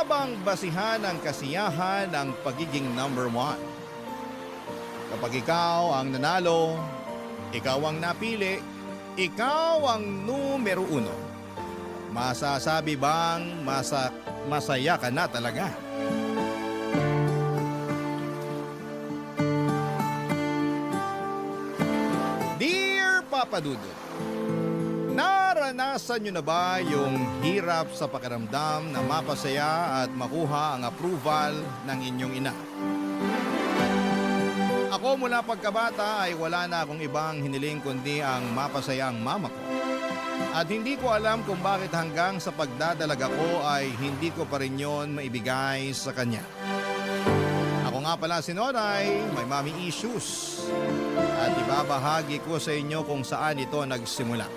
Tama bang basihan ang kasiyahan ng pagiging number one? Kapag ikaw ang nanalo, ikaw ang napili, ikaw ang numero uno. Masasabi bang masaya ka na talaga? Dear Papa Dudut, naranasan nyo na ba yung hirap sa pakiramdam na mapasaya at makuha ang approval ng inyong ina? Ako mula pagkabata ay wala na akong ibang hiniling kundi ang mapasaya ang mama ko. At hindi ko alam kung bakit hanggang sa pagdadalaga ko ay hindi ko pa rin yon maibigay sa kanya. Ako nga pala si Noray, may mommy issues. At ibabahagi ko sa inyo kung saan ito nagsimula.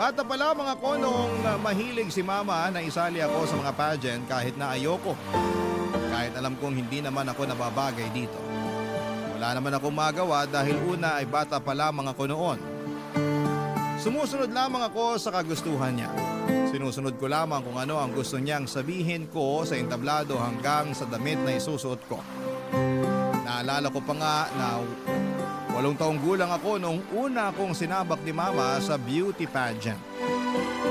Bata pala mga konong mahilig si mama na isali ako sa mga pageant kahit na ayoko. Kahit alam kong hindi naman ako nababagay dito. Wala naman akong magawa dahil una ay bata pa lamang ako noon. Sumusunod lamang ako sa kagustuhan niya. Sinusunod ko lamang kung ano ang gusto niyang sabihin ko sa entablado hanggang sa damit na isusuot ko. Naalala ko pa nga na 8 taong gulang ako nung una akong sinabak ni mama sa beauty pageant.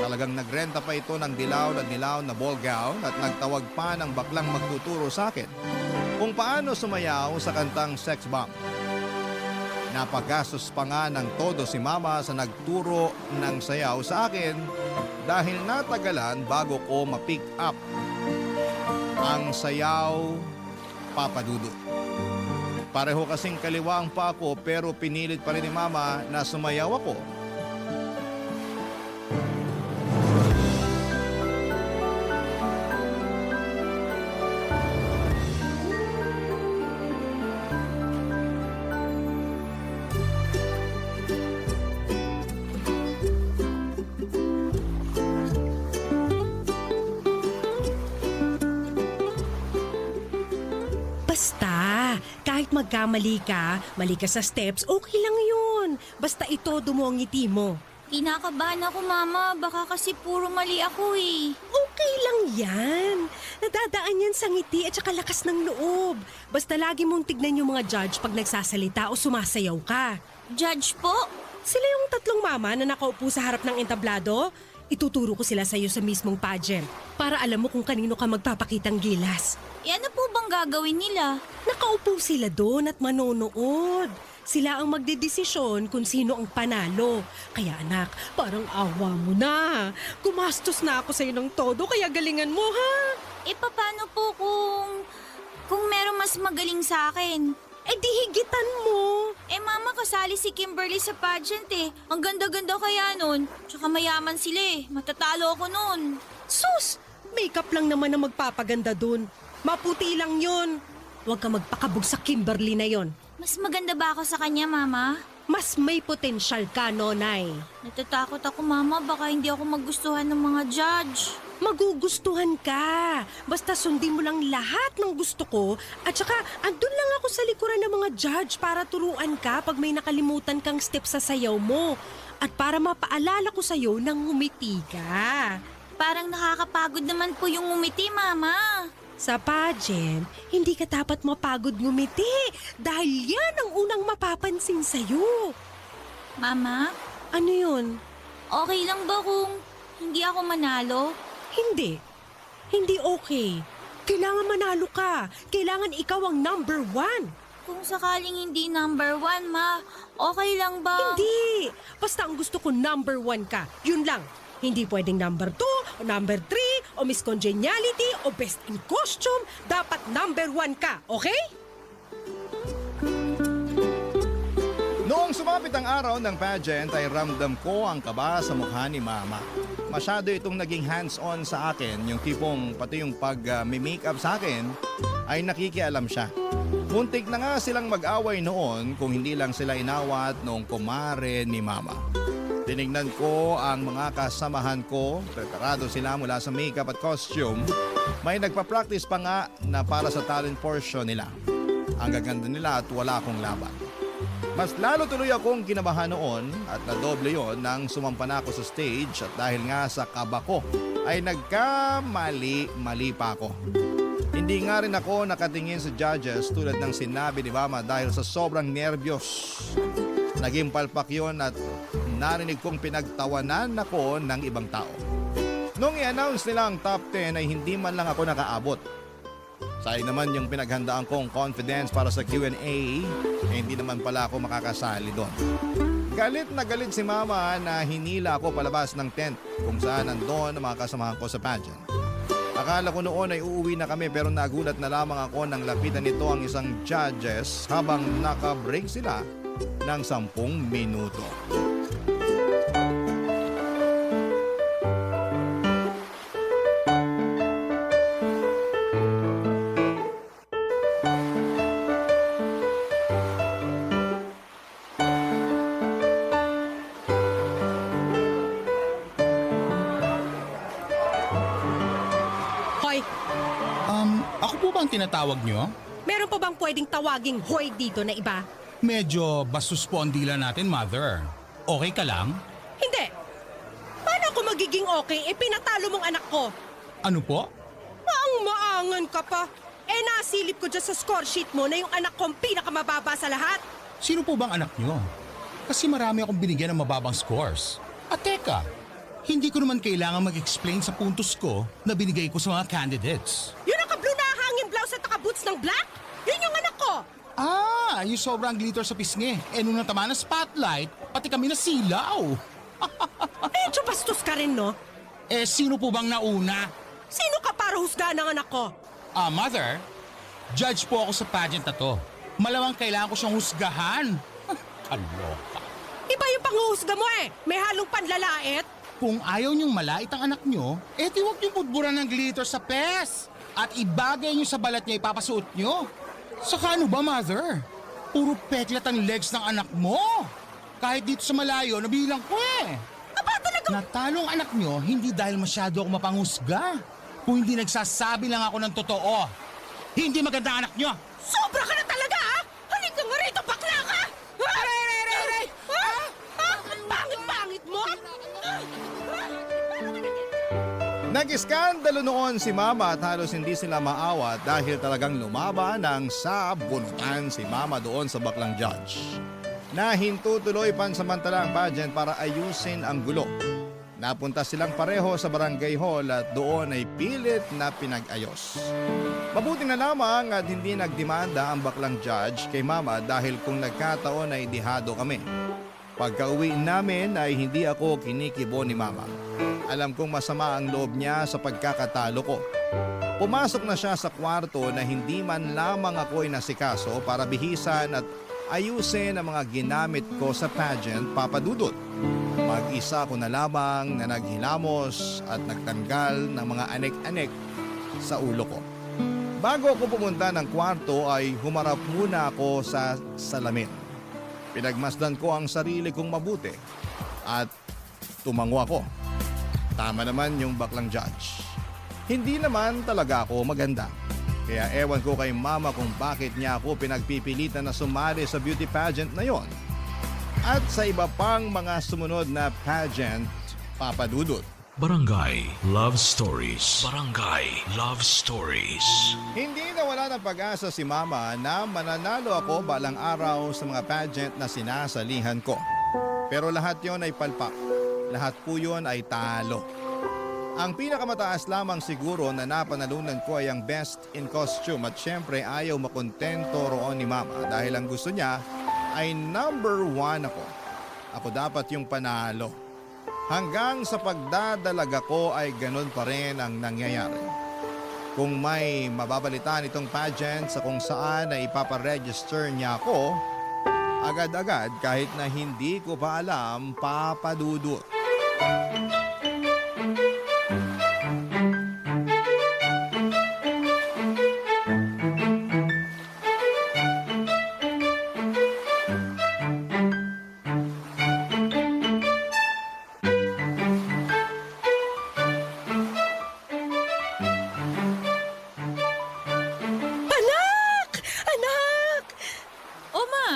Talagang nagrenta pa ito ng dilaw na ball gown at nagtawag pa ng baklang magtuturo sa akin kung paano sumayaw sa kantang Sex Bomb. Napagastos pa nga ng todo si mama sa nagturo ng sayaw sa akin dahil natagalan bago ko ma-pick up ang sayaw Papa Dudut. Pareho kasing kaliwang pa ako pero pinilit pa rin ni mama na sumayaw ako. Basta, kahit magkamali ka, mali ka sa steps, okay lang yun. Basta itodo mo ang ngiti mo. Kinakabahan ako, Mama. Baka kasi puro mali ako eh. Okay lang yan. Nadadaan yan sa ngiti at saka lakas ng loob. Basta lagi mong tignan yung mga judge pag nagsasalita o sumasayaw ka. Judge po? Sila yung 3 mama na nakaupo sa harap ng entablado. Ituturo ko sila sa'yo sa mismong pageant para alam mo kung kanino ka magpapakitang gilas. E ano po bang gagawin nila? Nakaupo sila doon at manonood. Sila ang magdedesisyon kung sino ang panalo. Kaya anak, parang awa mo na. Gumastos na ako sa'yo ng todo, kaya galingan mo ha. E paano po kung meron mas magaling sa akin? Eh di higitan mo. Eh Mama, kasali si Kimberly sa pageant eh. Ang ganda-ganda kaya nun. Tsaka mayaman sila eh. Matatalo ako nun. Sus, makeup lang naman ang magpapaganda dun. Maputi lang yun. Huwag ka magpakabog sa Kimberly na yon. Mas maganda ba ako sa kanya, Mama? Mas may potensyal ka, Nonay. Natatakot ako, Mama. Baka hindi ako magustuhan ng mga judge. Magugustuhan ka. Basta sundin mo lang lahat ng gusto ko at saka andun lang ako sa likuran ng mga judge para turuan ka pag may nakalimutan kang step sa sayaw mo at para mapaalala ko sa'yo nang ngumiti ka. Parang nakakapagod naman po yung ngumiti, Mama. Sa pageant, hindi ka dapat mapagod ngumiti dahil yan ang unang mapapansin sa'yo. Mama, Ano yun? okay lang ba kung hindi ako manalo? Hindi. Hindi okay. Kailangan manalo ka. Kailangan ikaw ang number 1. Kung sakaling hindi number 1, Ma, okay lang ba? Hindi! Basta ang gusto ko number 1 ka. Yun lang. Hindi pwedeng number 2, o number 3, o Miss Congeniality, o Best in Costume. Dapat number 1 ka, okay? Noong sumapit ang araw ng pageant ay ramdam ko ang kaba sa mukha ni mama. Masyado itong naging hands-on sa akin, yung tipong pati yung pag-makeup sa akin ay nakikialam siya. Muntik na nga silang mag-away noon kung hindi lang sila inawat noong kumare ni mama. Tinignan ko ang mga kasamahan ko, preparado sila mula sa makeup at costume. May nagpa-practice pa nga na para sa talent portion nila. Ang gaganda nila at wala akong laban. Mas lalo tuloy akong kinabahan noon at nadoble yon nang sumampa na ako sa stage at dahil nga sa kaba ko ay nagkamali pa ako. Hindi nga rin ako nakatingin sa judges tulad ng sinabi ni Mama dahil sa sobrang nervyos. Naging palpak yun at narinig kong pinagtawanan ako ng ibang tao. Nung i-announce nila ang top 10 ay hindi man lang ako nakaabot. Sayang naman yung pinaghandaan kong confidence para sa Q&A, hindi naman pala ako makakasali doon. Galit na galit si Mama na hinila ako palabas ng tent kung saan nandun ang mga kasamahan ko sa pageant. Akala ko noon ay uuwi na kami pero nagulat na lamang ako nang lapitan nito ang isang judges habang naka-break sila ng 10 minuto. Hoy, Ako po ba ang tinatawag nyo? meron pa bang pwedeng tawaging hoy dito na iba? Medyo bastos po ang dila natin, Mother. Okay ka lang? Hindi. Paano ako magiging okay? Pinatalo mong anak ko. Ano po? Maangan ka pa. Nasilip ko dyan sa score sheet mo na yung anak kong pinakamababa sa lahat. Sino po bang anak nyo? Kasi marami akong binigyan ng mababang scores. At teka, hindi ko naman kailangan mag-explain sa puntos ko na binigay ko sa mga candidates. Yung naka-blue na hangin blouse at naka-boots ng black? Yun yung anak ko. Yung sobrang glitter sa pisngi. Nung natama ng spotlight, pati kami nasilaw. Medyo bastos ka rin, no? Sino po bang nauna? Sino ka para husgahan ng anak ko? Mother, judge po ako sa pageant na to. Malamang kailangan ko siyang husgahan. Kaloka. Iba yung panghuhusga mo eh. May halong panlalait. Kung ayaw niyong malait ang anak niyo, di huwag niyong pudburan ng glitter sa pes. At ibagay niyo sa balat niya ipapasuot niyo. Saka ano ba, Mother? Puro peklat ang legs ng anak mo. Kahit dito sa malayo, nabilang ko eh. Aba talaga. Natalo ang anak niyo hindi dahil masyado ako mapanghusga. Kung hindi nagsasabi lang ako ng totoo. Hindi maganda ang anak niyo. Sobra ka na talaga, ha? Halika nga rito, bakla ka! Aray! Ang pangit-pangit mo! Nag-iskandalo noon si Mama at halos hindi sila maawat dahil talagang lumaban ng sabunutan si Mama doon sa baklang judge. Nahinto tuloy pansamantala ang pageant para ayusin ang gulo. Napunta silang pareho sa barangay hall at doon ay pilit na pinag-ayos. Mabuti na lamang at hindi nagdemanda ang baklang judge kay Mama dahil kung nagkataon ay dihado kami. Pagka-uwi namin ay hindi ako kinikibo ni Mama. Alam kong masama ang loob niya sa pagkakatalo ko. Pumasok na siya sa kwarto na hindi man lamang ako inasikaso para bihisan at ayusin ang mga ginamit ko sa pageant, Papa Dudut. Mag-isa ko na lamang na naghilamos at nagtanggal ng mga anek-anek sa ulo ko. Bago ako pumunta ng kwarto ay humarap muna ako sa salamin. Pinagmasdan ko ang sarili kong mabuti at tumango ako. Tama naman yung baklang judge. Hindi naman talaga ako maganda. Kaya ewan ko kay Mama kung bakit niya ako pinagpipilitan na sumali sa beauty pageant na yon. At sa iba pang mga sumunod na pageant, Papa Dudut. Barangay Love Stories. Barangay Love Stories. Hindi nawala ng pag-asa si Mama na mananalo ako balang araw sa mga pageant na sinasalihan ko. Pero lahat yon ay palpak. Lahat po yun ay talo. Ang pinakamataas lamang siguro na napanalunan ko ay ang best in costume at syempre ayaw makontento roon ni Mama dahil ang gusto niya ay number 1 ako. Ako dapat yung panalo. Hanggang sa pagdadalaga ko ay ganun pa rin ang nangyayari. Kung may mababalitaan itong pageant sa kung saan na ipaparegister niya ako, agad-agad kahit na hindi ko pa alam, Papa Dudut. Anak! Oma,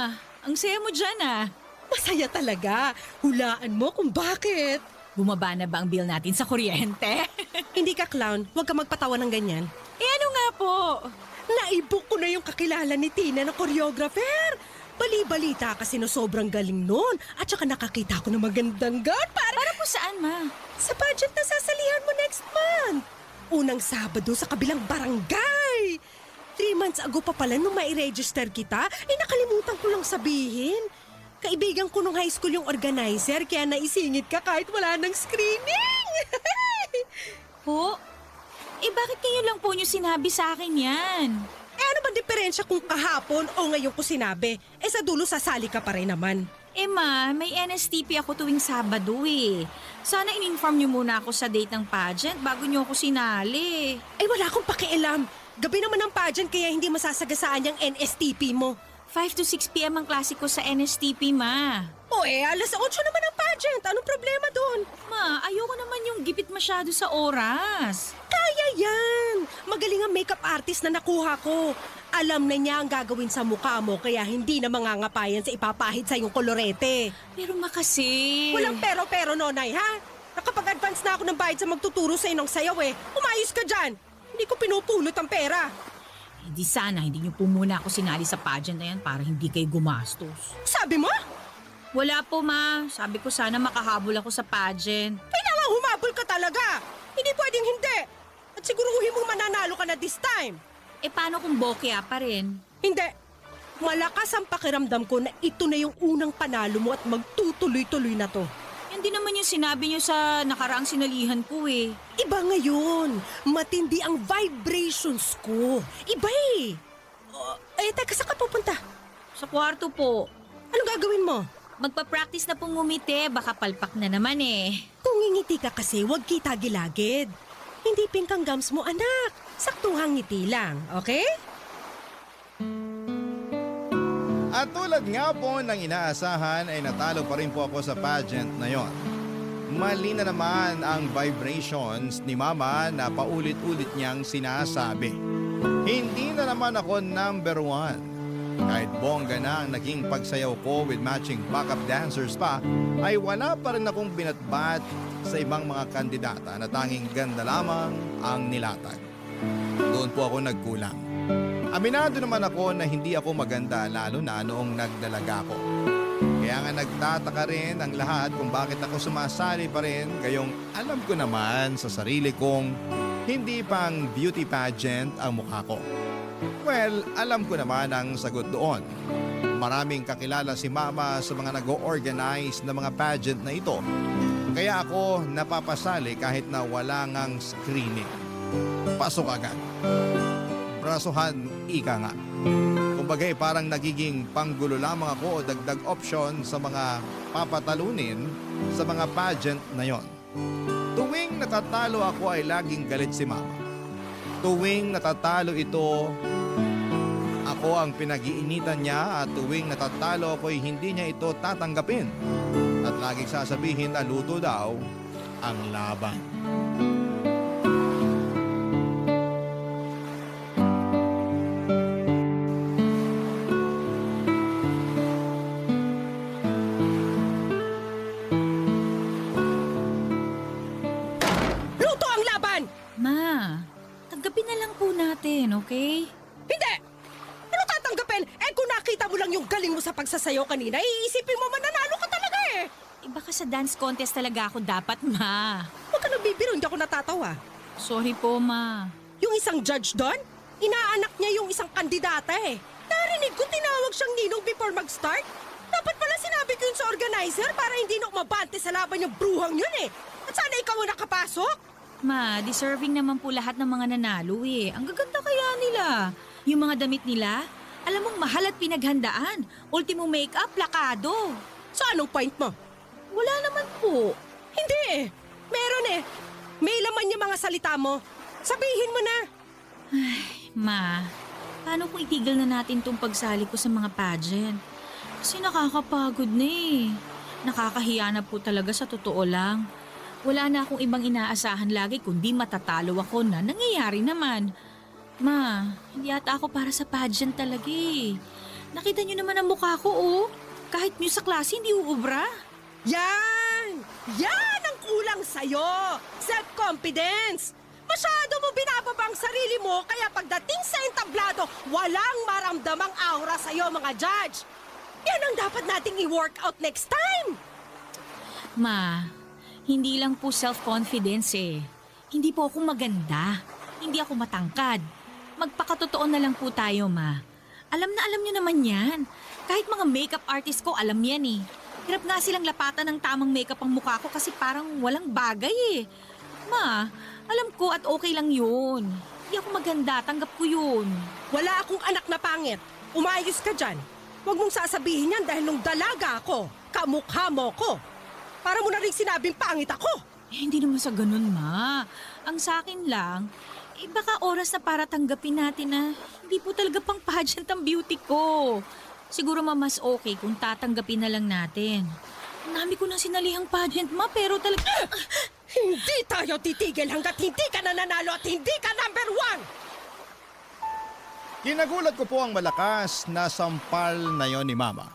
ang saya mo dyan ah. Masaya talaga. Hulaan mo kung bakit. Bumaba na ba ang bill natin sa kuryente? Hindi ka clown, huwag ka magpatawa ng ganyan. Eh ano nga po? Naibok ko na yung kakilala ni Tina na choreographer. Bali-balita kasi no sobrang galing nun. At saka nakakita ko ng magandang gown Para po saan, ma? sa pageant na sasalihan mo next month. Unang Sabado sa kabilang barangay. 3 months ago pa pala nung mai-register kita, nakalimutan ko lang sabihin. Kaibigan ko nung high school yung organizer, kaya naisingit ka kahit wala ng screening. Po? Eh bakit ngayon lang po niyo sinabi sa akin yan? Ano ba diferensya kung kahapon o ngayon ko sinabi? Sa dulo sasali ka pa rin naman. Eh ma, may NSTP ako tuwing Sabado eh. Sana in-inform niyo muna ako sa date ng pageant bago niyo ako sinali. Wala akong pakialam. Gabi naman ang pageant kaya hindi masasagasaan yung NSTP mo. 5 to 6 p.m. ang klase ko sa NSTP, ma. Alas 8 naman ang pageant. Anong problema doon? Ma, ayoko naman yung gipit masyado sa oras. Kaya yan! Magaling ang makeup artist na nakuha ko. Alam na niya ang gagawin sa mukha mo kaya hindi na mangangapayan sa ipapahid sa iyong kolorete. Pero ma kasi... Walang pero-pero, nonay, ha? Nakapag-advance na ako ng bayad sa magtuturo sa inong sayaw eh. Umayos ka dyan! Hindi ko pinupulot ang pera. Hindi sana, hindi niyo po muna ako sinali sa pageant na yan para hindi kayo gumastos. Sabi mo? Wala po, ma. Sabi ko sana makahabol ako sa pageant. Kailangan humabol ka talaga. Hindi pwedeng hindi. At siguruhin mong mananalo ka na this time. Eh paano kung bokeh pa rin? Hindi. Malakas ang pakiramdam ko na ito na yung unang panalo mo at magtutuloy-tuloy na to. Yan din naman yung sinabi niyo sa nakaraang sinalihan ko eh. Iba ngayon. Matindi ang vibrations ko. Iba eh. Teka, saan ka pupunta? Sa kwarto po. Anong gagawin mo? Magpa-practice na pong ngumiti, baka palpak na naman eh. Kung ngingiti ka kasi, huwag kita gilagid. Hindi pink ang gums mo, anak. Saktuhang ngiti lang, okay? At tulad nga po ng inaasahan ay natalo pa rin po ako sa pageant na yon. Mali na naman ang vibrations ni Mama na paulit-ulit niyang sinasabi. Hindi na naman ako number 1. Kahit bongga na ang naging pagsayaw ko with matching backup dancers pa, ay wala pa rin akong binatbat sa ibang mga kandidata na tanging ganda lamang ang nilatag. Doon po ako nagkulang. Aminado naman ako na hindi ako maganda lalo na noong nagdalaga ko. Kaya nga nagtataka rin ang lahat kung bakit ako sumasali pa rin, gayong alam ko naman sa sarili kong hindi pang beauty pageant ang mukha ko. Well, alam ko naman ang sagot doon. Maraming kakilala si Mama sa mga nag-o-organize na mga pageant na ito. Kaya ako napapasali kahit na wala ngang screening. Pasok agad. Brasuhan, ika nga. Kumbagay parang nagiging panggulo lamang ako o dagdag option sa mga papatalunin sa mga pageant na yon. Tuwing natatalo ako ay laging galit si Mama. Tuwing natatalo ito, ako ang pinag-iinitan niya at tuwing natatalo ako ay hindi niya ito tatanggapin. At laging sasabihin na luto daw ang laban. Luto ang laban! Ma, tanggapin na lang po natin, okay? Hindi! Ano tatanggapin? Kung nakita mo lang yung galing mo sa pagsasayaw kanina, iisipin mo mananalo ka talaga eh! Baka sa dance contest talaga ako dapat, ma. Huwag ka nagbibiro, hindi ako natatawa. Sorry po, ma. Yung isang judge doon, inaanak niya yung isang kandidata eh. Narinig ko tinawag siyang ninong before mag-start. Dapat pala sinabi ko yun sa organizer para hindi na umabante sa laban yung bruhang yun eh. At sana ikaw ang nakapasok. Ma, deserving naman po lahat ng mga nanalo eh. Ang gaganda kaya nila. Yung mga damit nila, alam mong mahal at pinaghandaan. Ultimo makeup, plakado. So anong point mo? Wala naman po. Hindi eh. Meron eh. May laman yung mga salita mo. Sabihin mo na. Ma, paano kung itigil na natin tong pagsali ko sa mga pageant? Kasi nakakapagod na eh. Nakakahiya na po talaga sa totoo lang. Wala na akong ibang inaasahan lagi kundi matatalo ako na nangyayari naman. Ma, hindi ata ako para sa pageant talaga eh. Nakita niyo naman ang mukha ko oh. Kahit niyo sa klase hindi uubra. Yan! Yan ang kulang sa'yo! Self-confidence! Masyado mo binababa ang sarili mo, kaya pagdating sa entablado, walang maramdamang aura sa'yo, mga judge. Yan ang dapat nating i-workout next time. Ma, hindi lang po self-confidence eh. Hindi po ako maganda. Hindi ako matangkad. Magpakatotoo na lang po tayo, Ma. Alam na alam nyo naman yan. Kahit mga makeup artist ko, alam yan eh. Hirap nga silang lapatan ng tamang makeup ang mukha ko kasi parang walang bagay eh. Ma, alam ko at okay lang yun. Hindi ako maganda, tanggap ko yun. Wala akong anak na pangit. Umayos ka dyan. Huwag mong sasabihin yan dahil nung dalaga ako, kamukha mo ko. Para mo na rin sinabing pangit ako. Eh, hindi naman sa ganun, Ma. Ang sa akin lang, baka oras na para tanggapin natin na hindi po talaga pang pageant ang beauty ko. Siguro, Ma, mas okay kung tatanggapin na lang natin. Ang dami ko nang sinalihang pageant, Ma, pero talaga... Hindi tayo titigil hanggat hindi ka nananalo at hindi ka number 1! Kinagulat ko po ang malakas na sampal na yon ni Mama.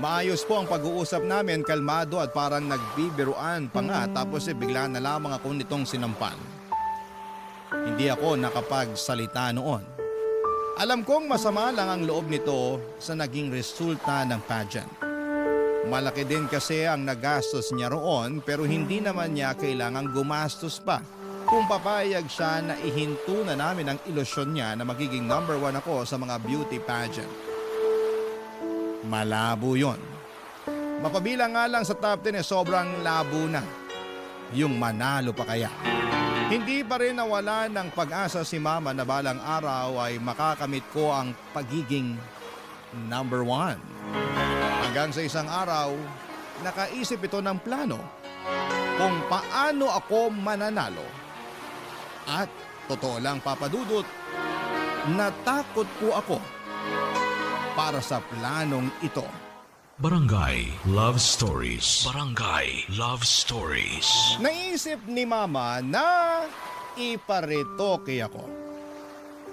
Maayos po ang pag-uusap namin, kalmado at parang nagbibiruan pa nga tapos bigla na lamang ako nitong sinampal. Hindi ako nakapagsalita noon. Alam kong masama lang ang loob nito sa naging resulta ng pageant. Malaki din kasi ang nagastos niya roon pero hindi naman niya kailangang gumastos pa kung papayag siya na ihinto na namin ang ilusyon niya na magiging number 1 ako sa mga beauty pageant. Malabo yon. Mapabilang nga lang sa top 10 sobrang labo na. Yung manalo pa kaya. Hindi pa rin nawala ng pag-asa si Mama na balang araw ay makakamit ko ang pagiging number 1. Hanggang sa isang araw, nakaisip ito ng plano kung paano ako mananalo. At totoo lang, Papa Dudut, natakot po ako para sa planong ito. Barangay Love Stories. Barangay Love Stories. Naisip ni Mama na iparetoke ako.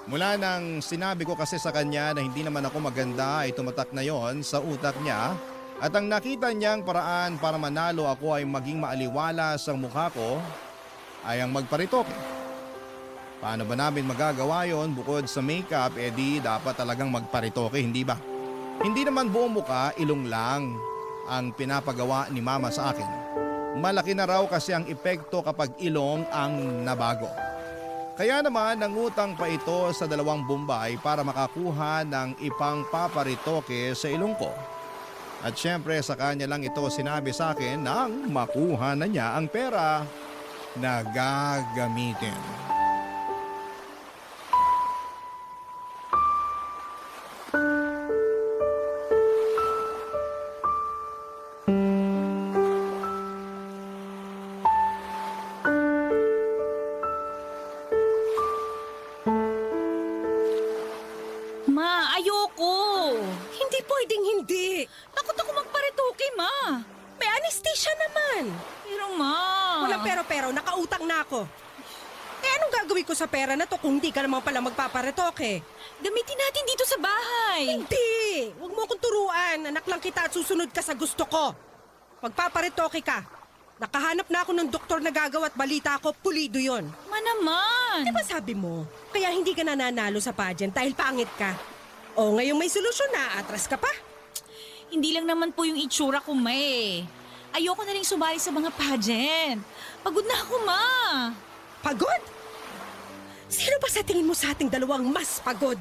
Mula nang sinabi ko kasi sa kanya na hindi naman ako maganda ay tumatak na yon sa utak niya at ang nakita niyang paraan para manalo ako ay maging maaliwalas ang mukha ko ay ang magparitoke. Paano ba namin magagawa yon bukod sa makeup, di dapat talagang magparitoke, hindi ba? Hindi naman buong mukha, ilong lang ang pinapagawa ni Mama sa akin. Malaki na raw kasi ang epekto kapag ilong ang nabago. Kaya naman nangutang pa ito sa 2 Bombay para makakuha ng ipang paparitoke sa ilong ko. At syempre sa kanya lang ito sinabi sa akin nang makuha na niya ang pera na gagamitin. Ma, ayoko! Hindi pwedeng hindi. Takot ako magparitoke, Ma. May anesthesia naman. Pero, Ma... Walang pero-pero, nakautang na ako. Eh anong gagawin ko sa pera na to kung hindi ka naman pala magpaparetoke? Gamitin natin dito sa bahay. Hindi! Huwag mo akong turuan. Anak lang kita at susunod ka sa gusto ko. Magpaparetoke ka. Nakahanap na ako ng doktor na gagawa at balita ko, pulido yon. Ma naman. Di ba sabi mo, kaya hindi ka nananalo sa pageant dahil pangit ka? O ngayong may solusyon na, atras ka pa? Hindi lang naman po yung itsura ko, Ma eh. Ayoko na rin sumali sa mga pageant. Pagod na ako, Ma. Pagod? Sino ba sa tingin mo sa ating dalawang mas pagod?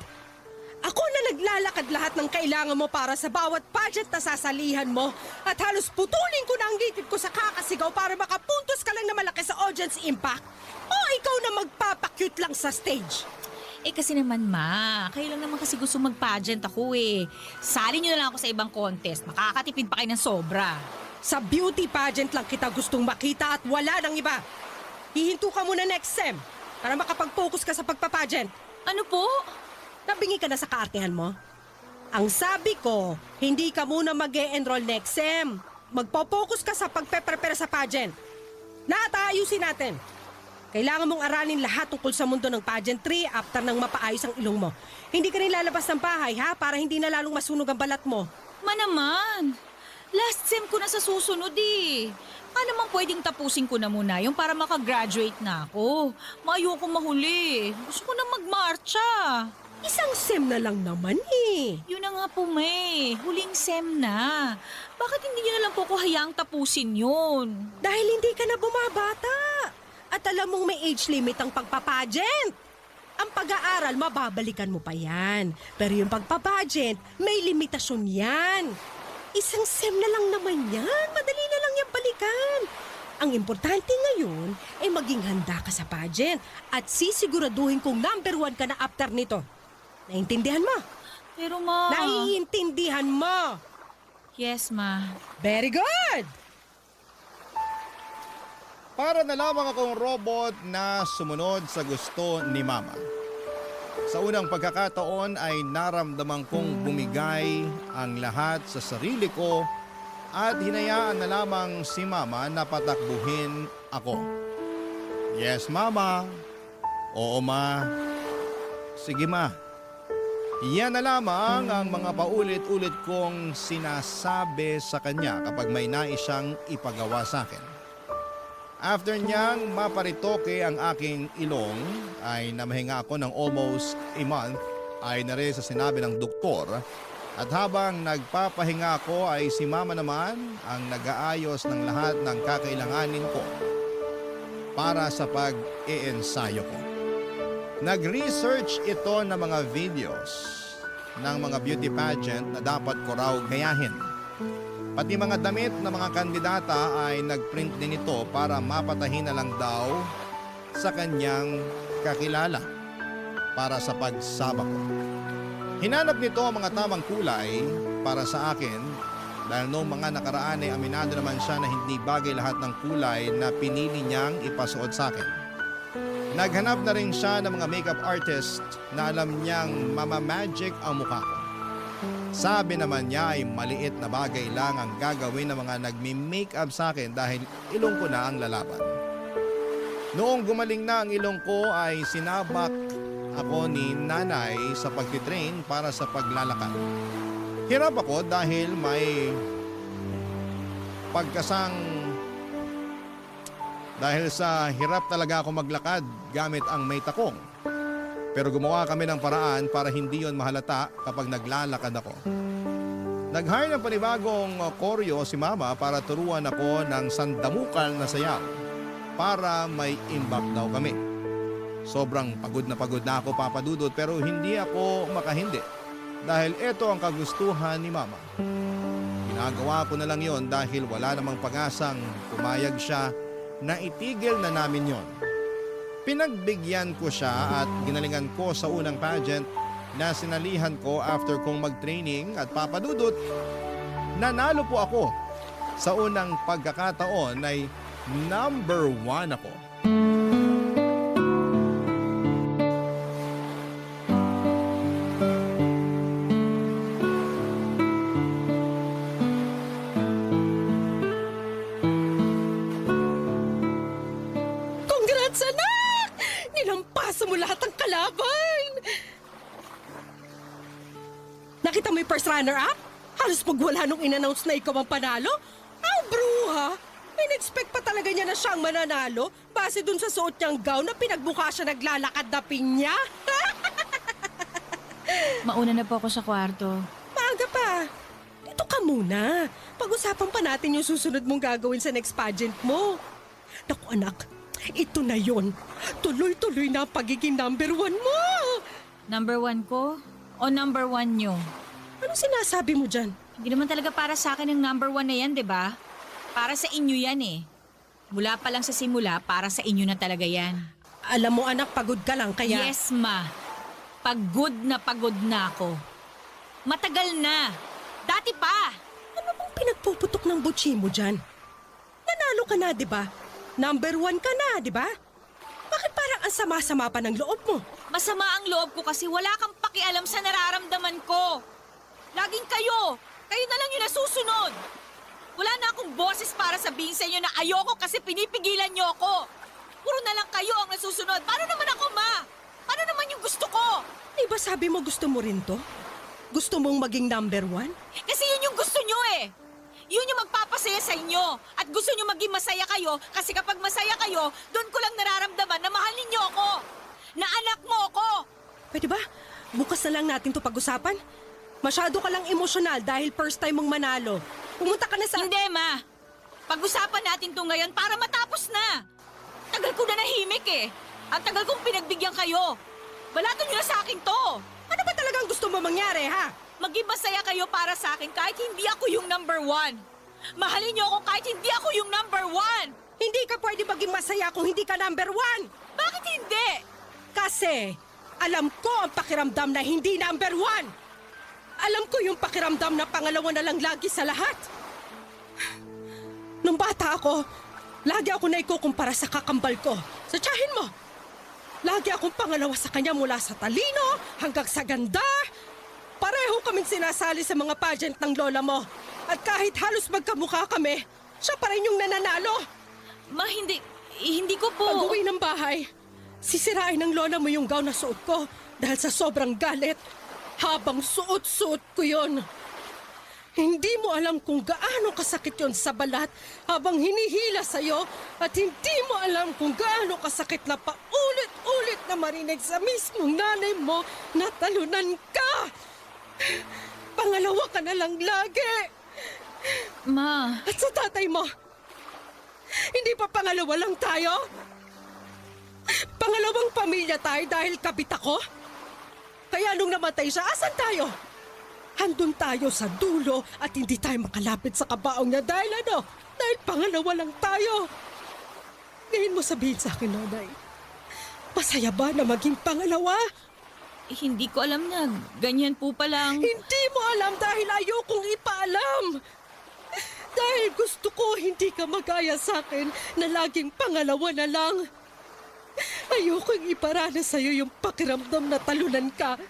Ako na naglalakad lahat ng kailangan mo para sa bawat pageant na sasalihan mo at halos putulin ko na ang ngipin ko sa kakasigaw para makapuntos ka lang na malaki sa audience impact o ikaw na magpapakyut lang sa stage. Eh kasi naman, Ma, kayo lang naman kasi gusto mag-pageant ako eh. Sali nyo na lang ako sa ibang contest. Makakatipid pa kayo ng sobra. Sa beauty pageant lang kita gustong makita at wala nang iba. Hihinto ka muna next sem para makapag-focus ka sa pagpapageant. Ano po? Nabingi ka na sa kaartehan mo? Ang sabi ko, hindi ka muna mag-e-enroll next sem. Magpo-focus ka sa pagpe-prepare sa pageant. Lahat aayusin natin. Kailangan mong aralin lahat tungkol sa mundo ng pageantry after nang mapaayos ang ilong mo. Hindi ka rin lalabas ng bahay, ha? Para hindi na lalong masunog ang balat mo. Ma naman. Last sem ko na sa susunod eh. Baka naman pwedeng tapusin ko na muna yung para makagraduate na ako. Ayoko mahuli. Gusto ko na magmarcha. Isang sem na lang naman eh. Yun na nga po, May. Huling sem na. Bakit hindi niyo na lang po ko hayaang tapusin yun? Dahil hindi ka na bumabata. At alam mong may age limit ang pagpapageant. Ang pag-aaral, mababalikan mo pa yan. Pero yung pagpapageant, may limitasyon yan. Isang sem na lang naman yan. Madali na lang yan balikan. Ang importante ngayon ay maging handa ka sa pageant at sisiguraduhin kung number 1 ka na after nito. Naintindihan mo? Pero ma... Naiintindihan mo. Yes, ma. Very good! Para na lamang akong robot na sumunod sa gusto ni Mama. Sa unang pagkakataon ay naramdaman kong bumigay ang lahat sa sarili ko at hinayaan na lamang si Mama na patakbuhin ako. Yes, Mama. Oo, Ma. Sige, Ma. Yan na lamang ang mga paulit-ulit kong sinasabi sa kanya kapag may nais siyang ipagawa sa akin. After niyang maparitoke ang aking ilong ay namahinga ako ng almost a month ay na rin sa sinabi ng doktor. At habang nagpapahinga ako ay si Mama naman ang nag-aayos ng lahat ng kakailanganin ko para sa pag-iensayo ko. Nag-research ito ng mga videos ng mga beauty pageant na dapat ko raw gayahin. Pati mga damit ng mga kandidata ay nag-print din ito para mapatahin na lang daw sa kanyang kakilala para sa pagsaba ko. Hinanap nito ang mga tamang kulay para sa akin dahil noong mga nakaraan ay aminado naman siya na hindi bagay lahat ng kulay na pinili niyang ipasuot sa akin. Naghanap na rin siya ng mga makeup artist na alam niyang mamamagic ang mukha ko. Sabi naman niya ay maliit na bagay lang ang gagawin ng mga nagmi-makeup sa akin dahil ilong ko na ang lalaban. Noong gumaling na ang ilong ko ay sinabak ako ni nanay sa pagtitrain para sa paglalakad. Hirap ako dahil may dahil sa hirap talaga ako maglakad gamit ang may takong. Pero gumawa kami ng paraan para hindi yon mahalata kapag naglalakad ako. Nag-hire ng panibagong koryo si Mama para turuan ako ng sandamukal na sayaw para may imbak daw kami. Sobrang pagod na ako, Papa Dudut, pero hindi ako makahindi dahil ito ang kagustuhan ni Mama. Ginagawa ko na lang yon dahil wala namang pag-asang pumayag siya na itigil na namin yon. Pinagbigyan ko siya at ginalingan ko sa unang pageant na sinalihan ko after kong mag-training at Papa Dudut, nanalo po ako. Sa unang pagkakataon ay number 1 ako. Congrats, anak! Nilampasan mo lahat ng kalaban! Nakita mo yung first runner-up? Halos pagwala nung in-announce na ikaw ang panalo? Ang bruha! In-expect pa talaga niya na siyang mananalo base dun sa suot niyang gown na pinagbuka siya naglalakad na pinya. Mauna na po ako sa kwarto. Maaga pa. Dito ka muna. Pag-usapan pa natin yung susunod mong gagawin sa next pageant mo. Naku anak, ito na yon. Tuloy-tuloy na ang pagiging number 1 mo. Number 1 ko o number 1 nyo? Anong sinasabi mo dyan? Hindi naman talaga para sa akin ang number 1 na yan, di ba? Para sa inyo yan eh. Mula pa lang sa simula, para sa inyo na talaga yan. Alam mo anak, pagod ka lang kaya... Yes, ma. Pagod na ako. Matagal na. Dati pa. Ano bang pinagpuputok ng butsi mo dyan? Nanalo ka na, di ba? Number 1 ka na, di ba? Bakit parang ang sama-sama pa ng loob mo? Masama ang loob ko kasi wala kang pakialam sa nararamdaman ko. Laging kayo. Kayo na lang yung nasusunod. Wala na akong boses para sabihin sa inyo na ayoko kasi pinipigilan niyo ako. Puro na lang kayo ang nasusunod. Paano naman ako, ma? Paano naman yung gusto ko? Di ba sabi mo gusto mo rin to? Gusto mong maging number 1? Kasi yun yung gusto niyo eh. Yun yung magpapasaya masaya sa inyo. At gusto nyo maging masaya kayo kasi kapag masaya kayo, doon ko lang nararamdaman na mahal ninyo ako. Na anak mo ako. Pwede ba? Bukas na lang natin to pag-usapan. Masyado ka lang emosyonal dahil first time mong manalo. Pumunta ka na sa... Hindi, Ma. Pag-usapan natin to ngayon para matapos na. Tagal ko na nahimik eh. Ang tagal kong pinagbigyan kayo. Balato nyo na sa akin to. Ano ba talagang gusto mo mangyari, ha? Maging masaya kayo para sa akin kahit hindi ako yung number one. Mahalin niyo ako kahit hindi ako yung number one. Hindi ka pwede maging masaya kung hindi ka number one. Bakit hindi? Kasi alam ko ang pakiramdam na hindi number one. Alam ko yung pakiramdam na pangalawa na lang lagi sa lahat. Nung bata ako, lagi ako na ikukumpara sa kakambal ko. Sa tiyahin mo. Lagi akong pangalawa sa kanya mula sa talino hanggang sa ganda. Pareho kaming sinasali sa mga pageant ng lola mo. At kahit halos magkamukha kami, siya pa rin yung nananalo. Ma, hindi ko po... Pag-uwi ng bahay, sisirain ng lola mo yung gown na suot ko dahil sa sobrang galit. Habang suot-suot ko yon. Hindi mo alam kung gaano kasakit yon sa balat habang hinihila sa'yo at hindi mo alam kung gaano kasakit na paulit-ulit na marinig sa mismong nanay mo na talunan ka. Pangalawa ka na lang lagi. Ma, At sa tatay mo, hindi pa pangalawa lang tayo? Pangalawang pamilya tayo dahil kabit ako? Kaya nung namatay siya, asan tayo? Handun tayo sa dulo at hindi tayo makalapit sa kabaong niya dahil Dahil pangalawa lang tayo. Ngayon mo sabihin sa akin, Nanay, masaya ba na maging pangalawa? hindi ko alam na ganyan po palang... Hindi mo alam dahil ayokong ipaalam. Dahil gusto ko hindi ka magaya sa akin na laging pangalawa na lang. Ayokong iparana sa'yo yung pakiramdam na talunan ka.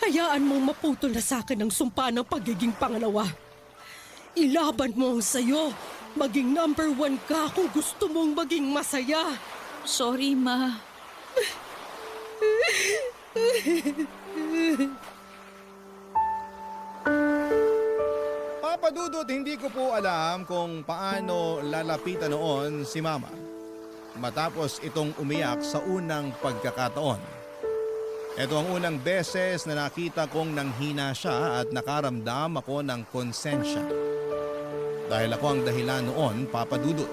Hayaan mong maputol na sa akin ang sumpa ng pagiging pangalawa. Ilaban mo ang sayo. Maging number one ka kung gusto mong maging masaya. Sorry, Ma. Papa Dudut, hindi ko po alam kung paano lalapitan noon si Mama matapos itong umiyak sa unang pagkakataon. Ito ang unang beses na nakita kong nanghina siya at nakaramdam ako ng konsensya. Dahil ako ang dahilan noon, Papa Dudut.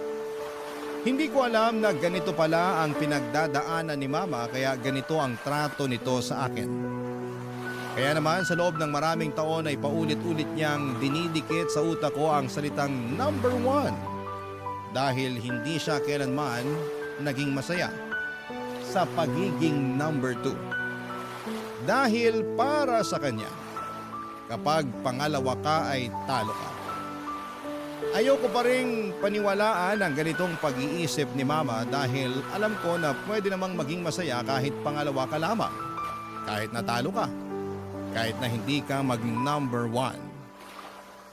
Hindi ko alam na ganito pala ang pinagdadaanan ni Mama kaya ganito ang trato nito sa akin. Kaya naman sa loob ng maraming taon ay paulit-ulit niyang dinidikit sa utak ko ang salitang number one. Dahil hindi siya kailanman naging masaya sa pagiging number two. Dahil para sa kanya, kapag pangalawa ka ay talo ka. Ayoko pa ring paniwalaan ang ganitong pag-iisip ni Mama dahil alam ko na pwede namang maging masaya kahit pangalawa ka lamang. Kahit natalo ka. Kahit na hindi ka mag-number one.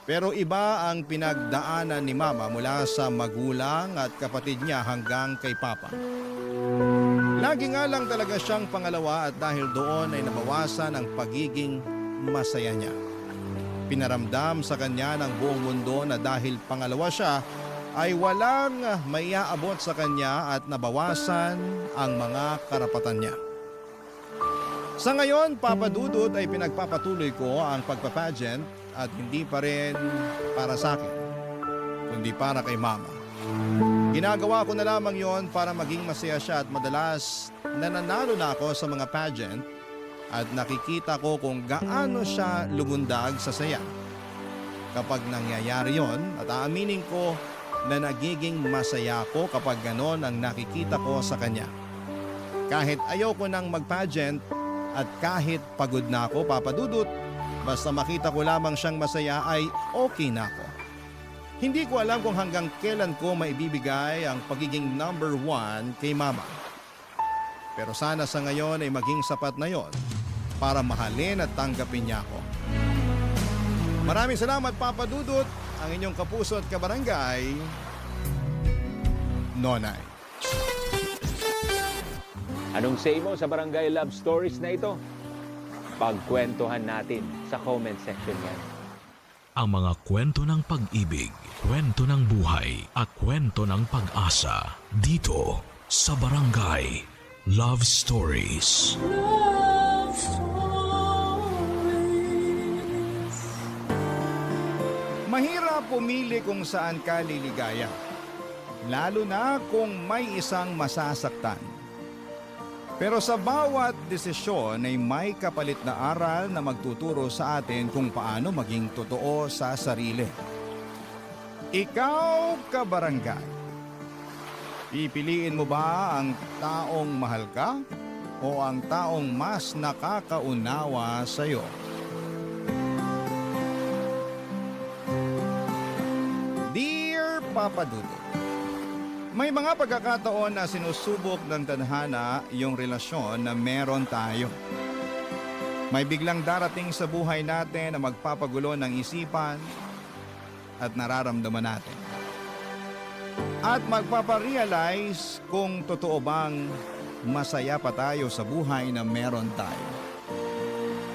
Pero iba ang pinagdaanan ni Mama mula sa magulang at kapatid niya hanggang kay Papa. Lagi nga lang talaga siyang pangalawa at dahil doon ay nabawasan ang pagiging masaya niya. Pinaramdam sa kanya ng buong mundo na dahil pangalawa siya ay walang maiaabot sa kanya at nabawasan ang mga karapatan niya. Sa ngayon, Papa Dudut ay pinagpapatuloy ko ang pagpapageant at hindi pa rin para sa akin, kundi para kay Mama. Ginagawa ko na lamang yon para maging masaya siya at madalas nananalo na ako sa mga pageant at nakikita ko kung gaano siya lumundag sa saya. Kapag nangyayari yon at aaminin ko na nagiging masaya ako kapag ganon ang nakikita ko sa kanya. Kahit ayoko nang mag-pageant at kahit pagod na ako, Papa Dudut, basta makita ko lamang siyang masaya ay okay na ako. Hindi ko alam kung hanggang kailan ko maibibigay ang pagiging number one kay Mama. Pero sana sa ngayon ay maging sapat na yon para mahalin at tanggapin niya ako. Maraming salamat, Papa Dudut, ang inyong kapuso at kabarangay, Nonay. Anong say mo sa Barangay Love Stories na ito? Pagkwentuhan natin sa comment section yan. ang mga kwento ng pag-ibig, kwento ng buhay at kwento ng pag-asa dito sa Barangay Love Stories. Mahirap pumili kung saan ka liligaya, lalo na kung may isang masasaktan. Pero sa bawat desisyon ay may kapalit na aral na magtuturo sa atin kung paano maging totoo sa sarili. Ikaw, kabarangay, pipiliin mo ba ang taong mahal ka o ang taong mas nakakaunawa sa iyo? Dear Papa Dudut, may mga pagkakataon na sinusubok ng tadhana yung relasyon na meron tayo. May biglang darating sa buhay natin na magpapagulo ng isipan at nararamdaman natin. At magpaparealize kung totoo bang masaya pa tayo sa buhay na meron tayo.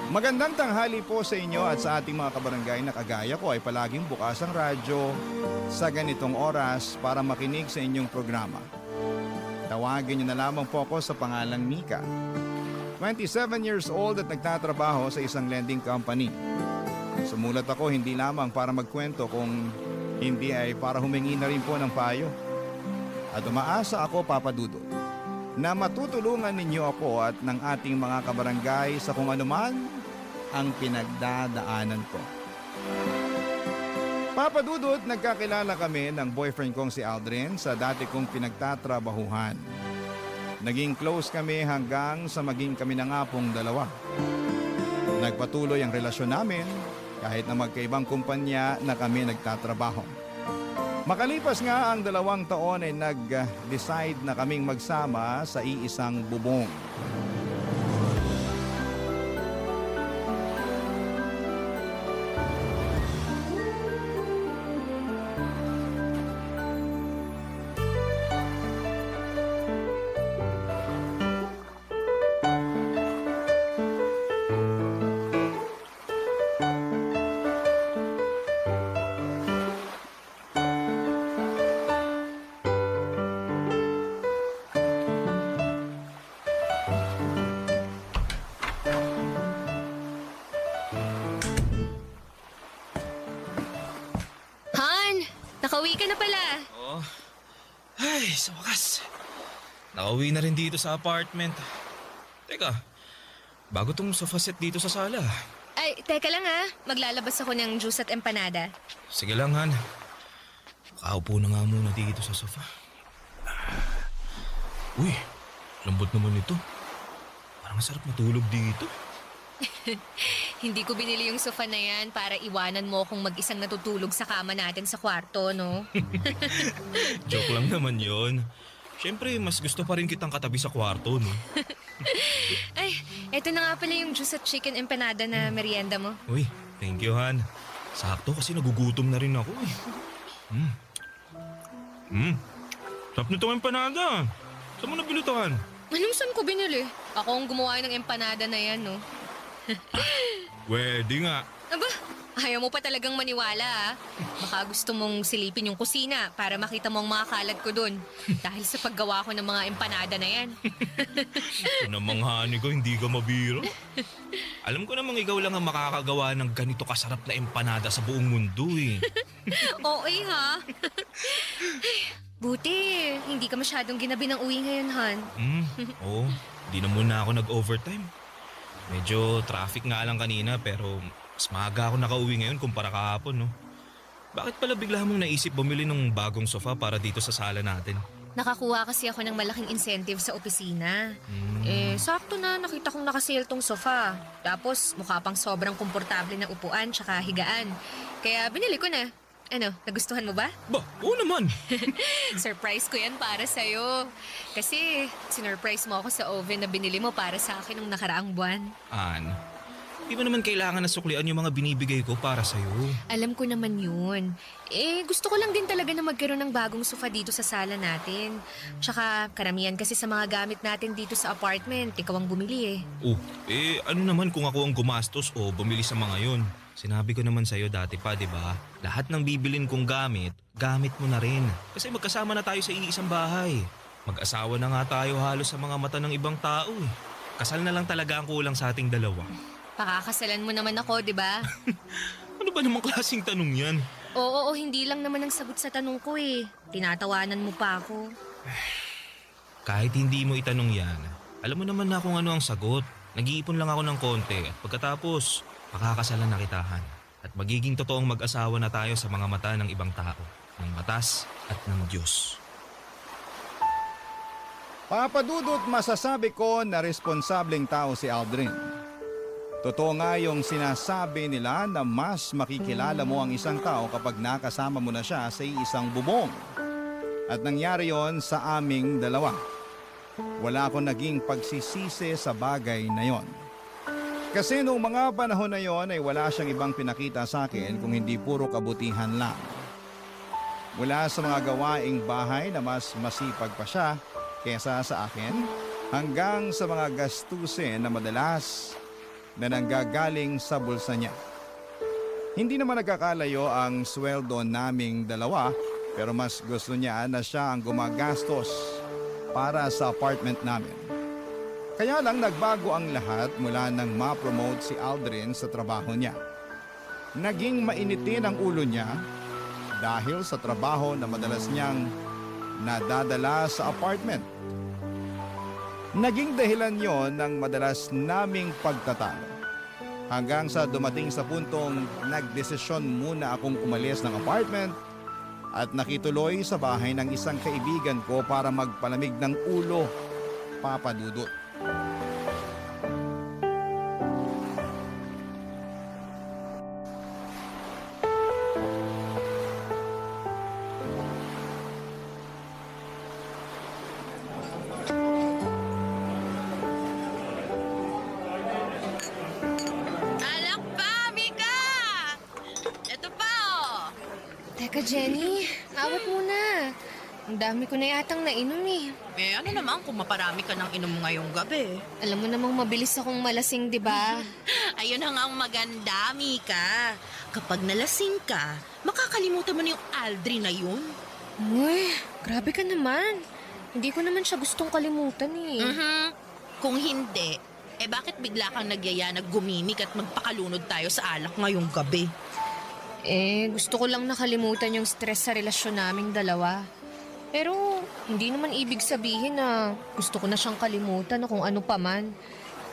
Magandang tanghali po sa inyo at sa ating mga kabarangay na kagaya ko ay palaging bukas ang radyo sa ganitong oras para makinig sa inyong programa. Tawagin niyo na lamang po ako sa pangalang Mika. 27 years old at nagtatrabaho sa isang lending company. Sumulat ako hindi lamang para magkwento kung hindi ay para humingi na rin po ng payo. At umaasa ako, Papa Dudut, na matutulungan ninyo ako at ng ating mga kabarangay sa kung anuman ang pinagdadaanan ko. Papa Dudut, nagkakilala kami ng boyfriend kong si Aldrin sa dati kong pinagtatrabahuhan. Naging close kami hanggang sa maging kami na nga pong dalawa. Nagpatuloy ang relasyon namin kahit na magkaibang kumpanya na kami nagtatrabaho. Makalipas nga ang 2 taon ay nag-decide na kaming magsama sa iisang bubong. Han, nakauwi ka na pala. Oo. Ay, sa wakas. Nakauwi na rin dito sa apartment. Teka, bago tong sofa set dito sa sala. Ay, teka lang ha. Maglalabas ako ng juice at empanada. Sige lang, Han. Makaupo na nga muna dito sa sofa. Uy, lambot naman ito. Parang sarap matulog dito. Hindi ko binili yung sofa na yan para iwanan mo kung mag-isang natutulog sa kama natin sa kwarto, no? Joke lang naman yon. Siyempre, mas gusto pa rin kitang katabi sa kwarto, no? Ay, eto na nga pala yung juice at chicken empanada na merienda mo. Uy, thank you, Han. Sakto kasi nagugutom na rin ako, eh. Sarap nitong empanada. Saan mo nabili to, Han? Anong saan ko binili? Ako ang gumawa ng empanada na yan, no? Pwede nga. Aba, ayaw mo pa talagang maniwala, ah. Baka gusto mong silipin yung kusina para makita mo ang mga kalat ko dun. Dahil sa paggawa ko ng mga empanada na yan. Ito namang hani ko, hindi ka mabiro. Alam ko namang ikaw lang ang makakagawa ng ganito kasarap na empanada sa buong mundo, eh. Oo, ha? Buti, hindi ka masyadong ginabi ng uwi ngayon, Han. Oo, di na muna ako nag-overtime. Medyo traffic nga lang kanina pero mas maaga ako nakauwi ngayon kumpara kahapon, no? Bakit pala bigla mong naisip bumili ng bagong sofa para dito sa sala natin? Nakakuha kasi ako ng malaking incentive sa opisina. Sakto na nakita kong nakasale tong sofa. Tapos mukha pang sobrang komportable na upuan tsaka higaan. Kaya binili ko na. Ano, nagustuhan mo ba? Ba, oo naman. Surprise ko yan para sa'yo. Kasi sinurprise mo ako sa oven na binili mo para sa akin nung nakaraang buwan. An, di ba naman kailangan na suklian yung mga binibigay ko para sa'yo? Alam ko naman yun. Gusto ko lang din talaga na magkaroon ng bagong sofa dito sa sala natin. Tsaka karamihan kasi sa mga gamit natin dito sa apartment, ikaw ang bumili eh. Oh, ano naman kung ako ang gumastos o bumili sa mga yon? Sinabi ko naman sa'yo dati pa, di ba? Lahat ng bibilin kong gamit, gamit mo na rin. Kasi magkasama na tayo sa iisang bahay. Mag-asawa na nga tayo halos sa mga mata ng ibang tao eh. Kasal na lang talaga ang kulang sa ating dalawa. Pakakasalan mo naman ako, di ba? Ano ba namang klaseng tanong yan? Oo, hindi lang naman ang sagot sa tanong ko eh. Tinatawanan mo pa ako. Kahit hindi mo itanong yan, alam mo naman na kung ano ang sagot. Nag-iipon lang ako ng konti at pagkatapos, pakakasalan na kitahan. At magiging totoong mag-asawa na tayo sa mga mata ng ibang tao, ng batas at ng Diyos. Papadudot, masasabi ko na responsableng tao si Aldrin. Totoo nga yung sinasabi nila na mas makikilala mo ang isang tao kapag nakasama mo na siya sa isang bubong. At nangyari yon sa aming dalawa. Wala akong naging pagsisisi sa bagay na yon. Kasi noong mga panahon na yon ay wala siyang ibang pinakita sa akin kung hindi puro kabutihan lang. Mula sa mga gawaing bahay na mas masipag pa siya kesa sa akin, hanggang sa mga gastusin na madalas na nanggagaling sa bulsa niya. Hindi naman nagkakalayo ang sweldo naming dalawa, pero mas gusto niya na siya ang gumagastos para sa apartment namin. Kaya lang nagbago ang lahat mula nang ma-promote si Aldrin sa trabaho niya. Naging mainitin ang ulo niya dahil sa trabaho na madalas niyang nadadala sa apartment. Naging dahilan yon ng madalas naming pagtatalo. Hanggang sa dumating sa puntong nagdesisyon muna akong umalis ng apartment at nakituloy sa bahay ng isang kaibigan ko para magpalamig ng ulo, Papa Dudut. Alak pa, Mika! Ito pa, oh! Teka, Jenny, awat muna. Ang dami ko na yatang nainom eh. Eh ano naman kung maparami ka ng inom ngayong gabi? Alam mo namang mabilis akong malasing, di ba? Ayun na nga ang maganda, Mika. Kapag nalasing ka, makakalimutan mo na yung Aldrin na yun. Uy, grabe ka naman. Hindi ko naman siya gustong kalimutan eh. Kung hindi, eh bakit bigla kang nagyaya na gumimik at magpakalunod tayo sa alak ngayong gabi? Eh, gusto ko lang nakalimutan yung stress sa relasyon naming dalawa. Pero, hindi naman ibig sabihin na gusto ko na siyang kalimutan o kung ano pa man.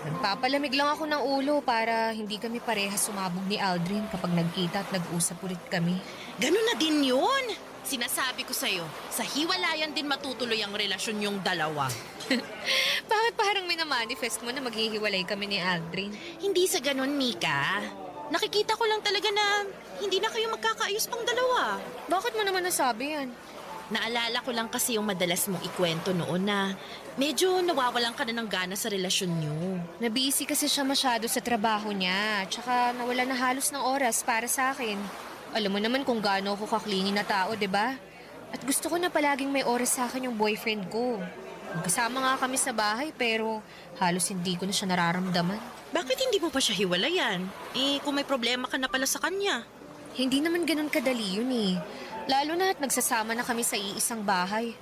Nagpapalamig lang ako ng ulo para hindi kami parehas sumabog ni Aldrin kapag nagkita at nag-usap ulit kami. Ganun na din yun. Sinasabi ko sa'yo, sa hiwalayan din matutuloy ang relasyon yung dalawa. Bakit parang minamanifest mo na maghihiwalay kami ni Aldrin? Hindi sa ganun, Mika. Nakikita ko lang talaga na hindi na kayo magkakaayos pang dalawa. Bakit mo naman nasabi yan? Naalala ko lang kasi yung madalas mong ikwento noon na medyo nawawalan ka na ng gana sa relasyon niyo. Nabisi kasi siya masyado sa trabaho niya, tsaka nawala na halos ng oras para sa akin. Alam mo naman kung gaano ako kaklingi na tao, di ba? At gusto ko na palaging may oras sa akin yung boyfriend ko. Magkasama nga kami sa bahay pero halos hindi ko na siya nararamdaman. Bakit hindi mo pa siya hiwalayan? Eh, kung may problema ka na pala sa kanya. Hindi naman ganun kadali yun eh. Lalo na at nagsasama na kami sa iisang bahay.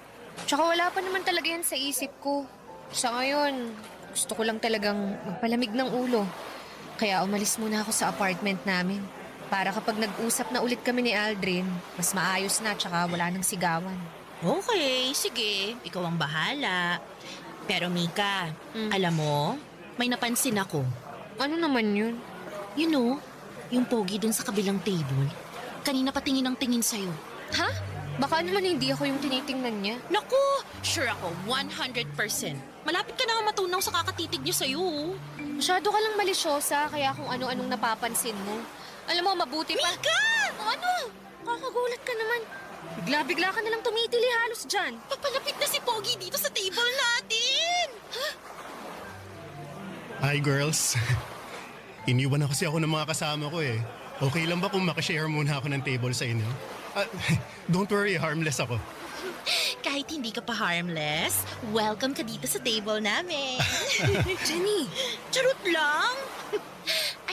Tsaka wala pa naman talaga yan sa isip ko. Sa ngayon, gusto ko lang talagang magpalamig ng ulo. Kaya umalis muna ako sa apartment namin. Para kapag nag-usap na ulit kami ni Aldrin, mas maayos na tsaka wala nang sigawan. Okay, sige. Ikaw ang bahala. Pero Mika, alam mo, may napansin ako. Ano naman yun? You know, yung pogi dun sa kabilang table. Kanina pa tingin ang tingin sa'yo. Ha? Baka naman hindi ako yung tinitingnan niya. Naku, sure ako, 100%. Malapit ka na nga matunaw sa kakatitig niya sa'yo. Masyado ka lang malisyosa kaya kung ano-anong napapansin mo. Alam mo, mabuti pa... Mika! Ano? Kakagulat ka naman. Bigla-bigla ka nalang tumitili halos dyan. Papalapit na si Pogi dito sa table natin! Hi girls. Iniwan na kasi ako ng mga kasama ko eh. Okay lang ba kung makashare muna ako ng table sa inyo? Don't worry, harmless ako. Kahit hindi ka pa harmless, welcome ka dito sa table namin. Jenny! Charot lang!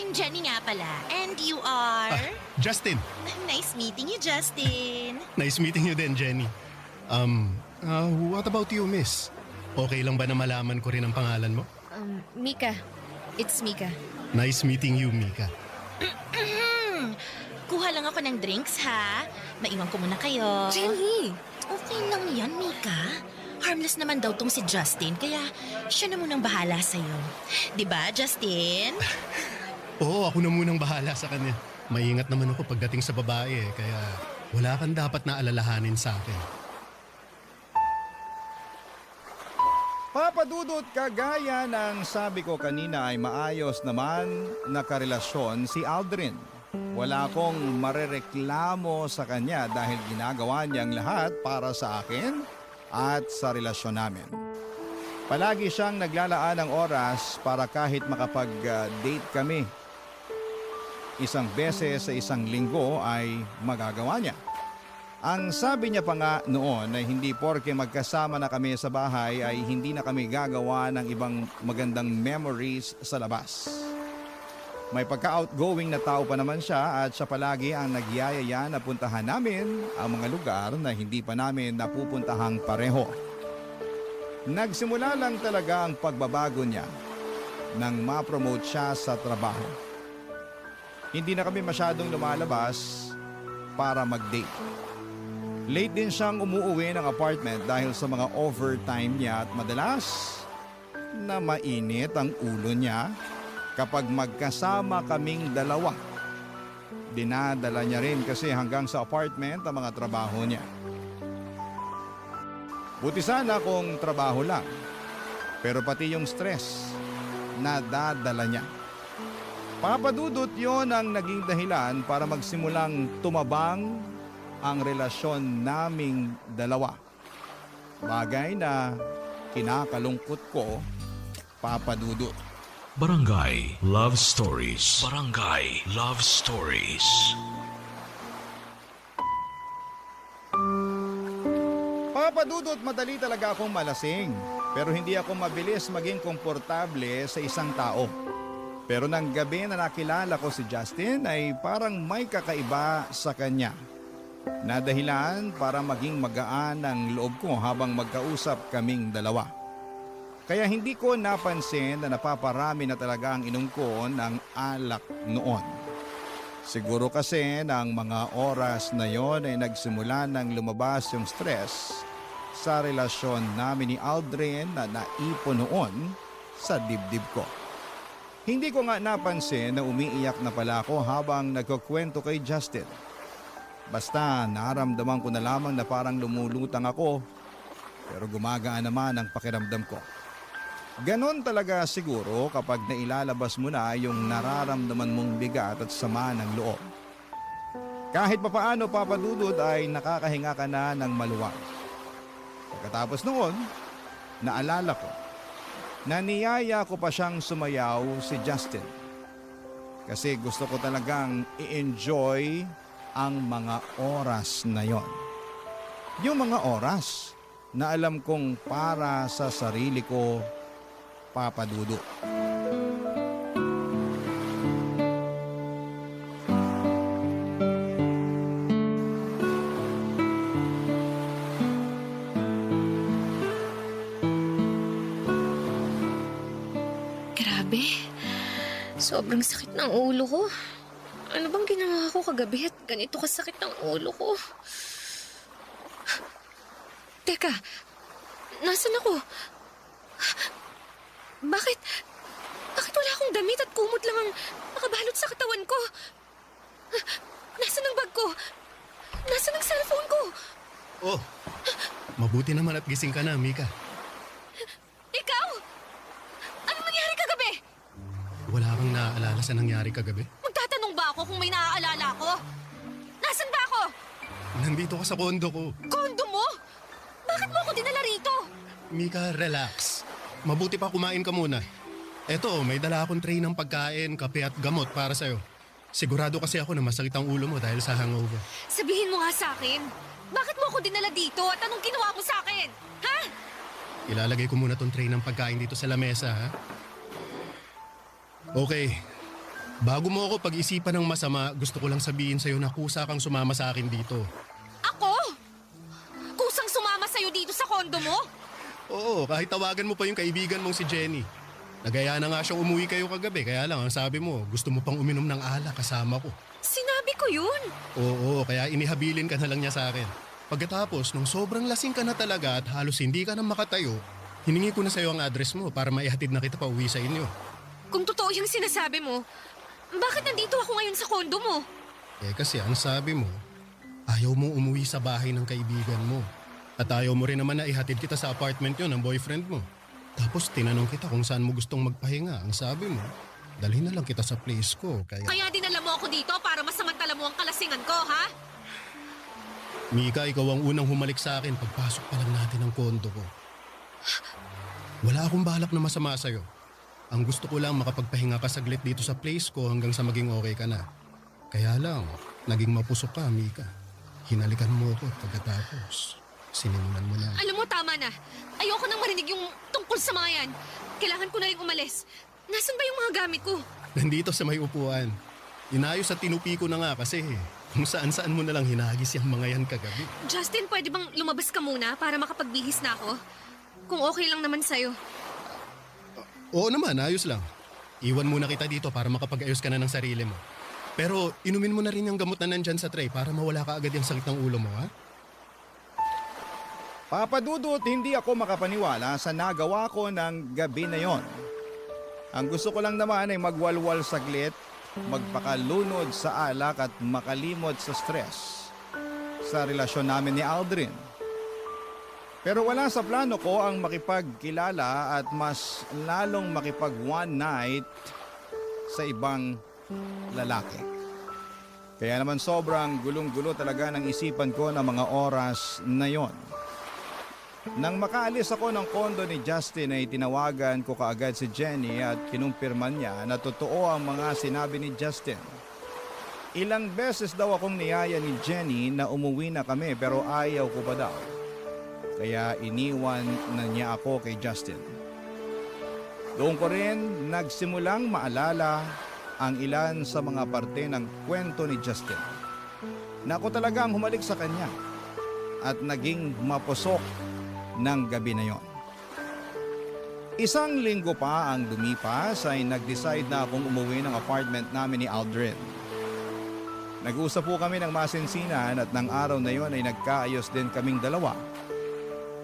I'm Jenny nga pala. And you are? Justin, Nice meeting you, Justin. nice meeting you din, Jenny. What about you, miss? Okay lang ba na malaman ko rin ang pangalan mo? Mika. It's Mika. Nice meeting you, Mika. Kuha lang ako ng drinks, ha? Maiwan ko muna kayo. Jenny! Okay lang yan, Mika. Harmless naman daw tong si Justin, kaya siya na munang bahala sa'yo. Diba, Justin? Oo, ako na munang bahala sa kanya. Maingat naman ako pagdating sa babae kaya wala kang dapat na alalahanin sa akin. Papa Dudut, kagaya ng sabi ko kanina ay maayos naman na karelasyon si Aldrin. Wala akong marereklamo sa kanya dahil ginagawa niyang lahat para sa akin at sa relasyon namin. Palagi siyang naglalaan ng oras para kahit makapag-date kami. Isang beses sa isang linggo ay magagawa niya. Ang sabi niya pa nga noon ay hindi porke magkasama na kami sa bahay ay hindi na kami gagawa ng ibang magandang memories sa labas. May pagka-outgoing na tao pa naman siya at siya palagi ang nagyayaya na puntahan namin ang mga lugar na hindi pa namin napupuntahang pareho. Nagsimula lang talaga ang pagbabago niya nang ma-promote siya sa trabaho. Hindi na kami masyadong lumalabas para mag-date. Late din siyang umuuwi ng apartment dahil sa mga overtime niya at madalas na mainit ang ulo niya kapag magkasama kaming dalawa. Dinadala niya rin kasi hanggang sa apartment ang mga trabaho niya. Buti sana kung trabaho lang, pero pati yung stress, nadadala niya. Papadudot yon ang naging dahilan para magsimulang tumabang ang relasyon naming dalawa. Bagay na kinakalungkot ko, Papadudot. Barangay Love Stories. Barangay Love Stories. Papadudot, madali talaga akong malasing. Pero hindi ako mabilis maging komportable sa isang tao. Pero nang gabi na nakilala ko si Justin ay parang may kakaiba sa kanya. Na dahilan para maging magaan ang loob ko habang magkausap kaming dalawa. Kaya hindi ko napansin na napaparami na talaga ang inom ko ng alak noon. Siguro kasi ng mga oras na yon ay nagsimula nang lumabas yung stress sa relasyon namin ni Aldrin na naipon noon sa dibdib ko. Hindi ko nga napansin na umiiyak na pala ako habang nagkukwento kay Justin. Basta naramdaman ko na lamang na parang lumulutang ako pero gumagaan naman ang pakiramdam ko. Ganon talaga siguro kapag nailalabas mo na yung nararamdaman mong bigat at sama ng loob. Kahit papaano, Papadudod, ay nakakahinga ka na ng maluwag. Pagkatapos noon, naalala ko na niyaya ko pa siyang sumayaw si Justin. Kasi gusto ko talagang i-enjoy ang mga oras na yon. Yung mga oras na alam kong para sa sarili ko, Papadudot. Grabe. Sobrang sakit ng ulo ko. Ano bang ginawa ko kagabi at ganito kasakit ng ulo ko? Teka, nasan ako? Bakit wala akong damit at kumot lang ang nakabalot sa katawan ko? Nasaan ang bag ko? Nasaan ang cellphone ko? Oh, mabuti naman at gising ka na, Mika. Ikaw? Anong nangyari kagabi? Wala kang naaalala sa nangyari kagabi? Magtatanong ba ako kung may naaalala ko? Nasaan ba ako? Nandito ka sa kondo ko. Kondo mo? Bakit mo ako dinala rito? Mika, relax. Mabuti pa kumain ka muna. Eto, may dala akong tray ng pagkain, kape at gamot para sa'yo. Sigurado kasi ako na masakit ang ulo mo dahil sa hangover. Sabihin mo nga sa akin, bakit mo ako dinala dito at anong ginawa mo sa akin? Ha? Ilalagay ko muna tong tray ng pagkain dito sa lamesa, ha? Okay. Bago mo ako pag-isipan ng masama, gusto ko lang sabihin sa'yo na kusa kang sumama sa akin dito. Ako? Kusang sumama sa'yo dito sa kondo mo? Oo, kahit tawagan mo pa yung kaibigan mong si Jenny. Nagaya na nga siyang umuwi kayo kagabi, kaya lang ang sabi mo, gusto mo pang uminom ng alak kasama ko. Sinabi ko yun. Oo, kaya inihabilin ka na lang niya sa akin. Pagkatapos, nung sobrang lasing ka na talaga at halos hindi ka na makatayo, hiningi ko na sa'yo ang address mo para maihatid na kita pa uwi sa inyo. Kung totoo yung sinasabi mo, bakit nandito ako ngayon sa kondo mo? Eh kasi ang sabi mo, ayaw mong umuwi sa bahay ng kaibigan mo. At ayaw mo rin naman na ihatid kita sa apartment yun ng boyfriend mo. Tapos tinanong kita kung saan mo gustong magpahinga. Ang sabi mo, dalhin na lang kita sa place ko. Kaya dinala mo ako dito para masamantala mo ang kalasingan ko, ha? Mika, ikaw ang unang humalik sa akin pagpasok pa lang natin ng kondo ko. Wala akong balak na masama sa'yo. Ang gusto ko lang makapagpahinga ka saglit dito sa place ko hanggang sa maging okay ka na. Kaya lang, naging mapusok ka, Mika. Hinalikan mo ako at pagkatapos, sinimulan mo na. Alam mo, tama na. Ayoko nang marinig yung tungkol sa mga yan. Kailangan ko na rin umalis. Nasaan ba yung mga gamit ko? Nandito sa may upuan. Inayos at tinupi ko na nga kasi kung saan-saan mo na lang hinagis yung mga yan kagabi. Justin, pwede bang lumabas ka muna para makapagbihis na ako? Kung okay lang naman sa'yo. Oo naman, ayos lang. Iwan muna kita dito para makapag-ayos ka na ng sarili mo. Pero inumin mo na rin yung gamot na nandyan sa tray para mawala ka agad yung sakit ng ulo mo, ha? Papa Dudut, hindi ako makapaniwala sa nagawa ko ng gabi na yon. Ang gusto ko lang naman ay magwalwal saglit, magpakalunod sa alak at makalimot sa stress sa relasyon namin ni Aldrin. Pero wala sa plano ko ang makipagkilala at mas lalong makipag one night sa ibang lalaki. Kaya naman sobrang gulong-gulo talaga ng isipan ko ng mga oras na yon. Nang makaalis ako ng kondo ni Justin ay tinawagan ko kaagad si Jenny at kinumpirman niya na totoo ang mga sinabi ni Justin. Ilang beses daw akong niyaya ni Jenny na umuwi na kami pero ayaw ko pa daw. Kaya iniwan na niya ako kay Justin. Doon ko rin nagsimulang maalala ang ilan sa mga parte ng kwento ni Justin. Na ako talaga ang humalik sa kanya at naging mapusok ng gabi na yon. Isang linggo pa ang lumipas ay nag-decide na akong umuwi ng apartment namin ni Aldrin. Nag-usap po kami ng masinsinan at ng araw na yon ay nagkaayos din kaming dalawa.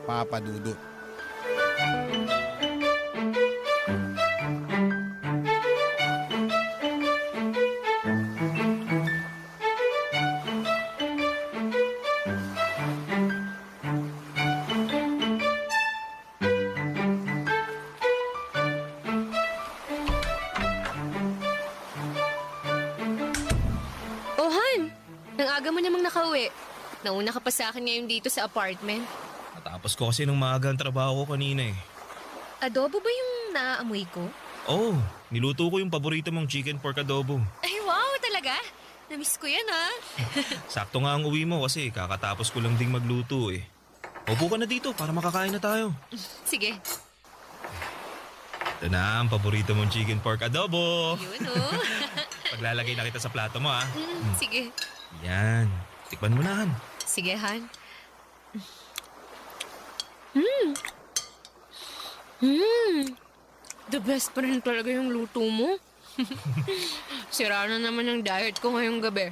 Papa Dudut. Oh, Han! Nang aga mo namang nakauwi. Nauna ka pa sa akin ngayon dito sa apartment. Natapos ko kasi ng maaga ang trabaho ko kanina eh. Adobo ba yung naaamoy ko? Oh, niluto ko yung paborito mong chicken pork adobo. Ay, wow! Talaga? Namiss ko yan, ha? Sakto nga ang uwi mo kasi kakatapos ko lang ding magluto eh. Upo ka na dito para makakain na tayo. Sige. Ito na ang paborito mong chicken pork adobo. Yun, oh. Paglalagay na kita sa plato mo ah. Sige. Yan. Tikman mo na Han. Sige, Han. The best pa rin talaga yung luto mo. Sira na naman ang diet ko ngayong gabi.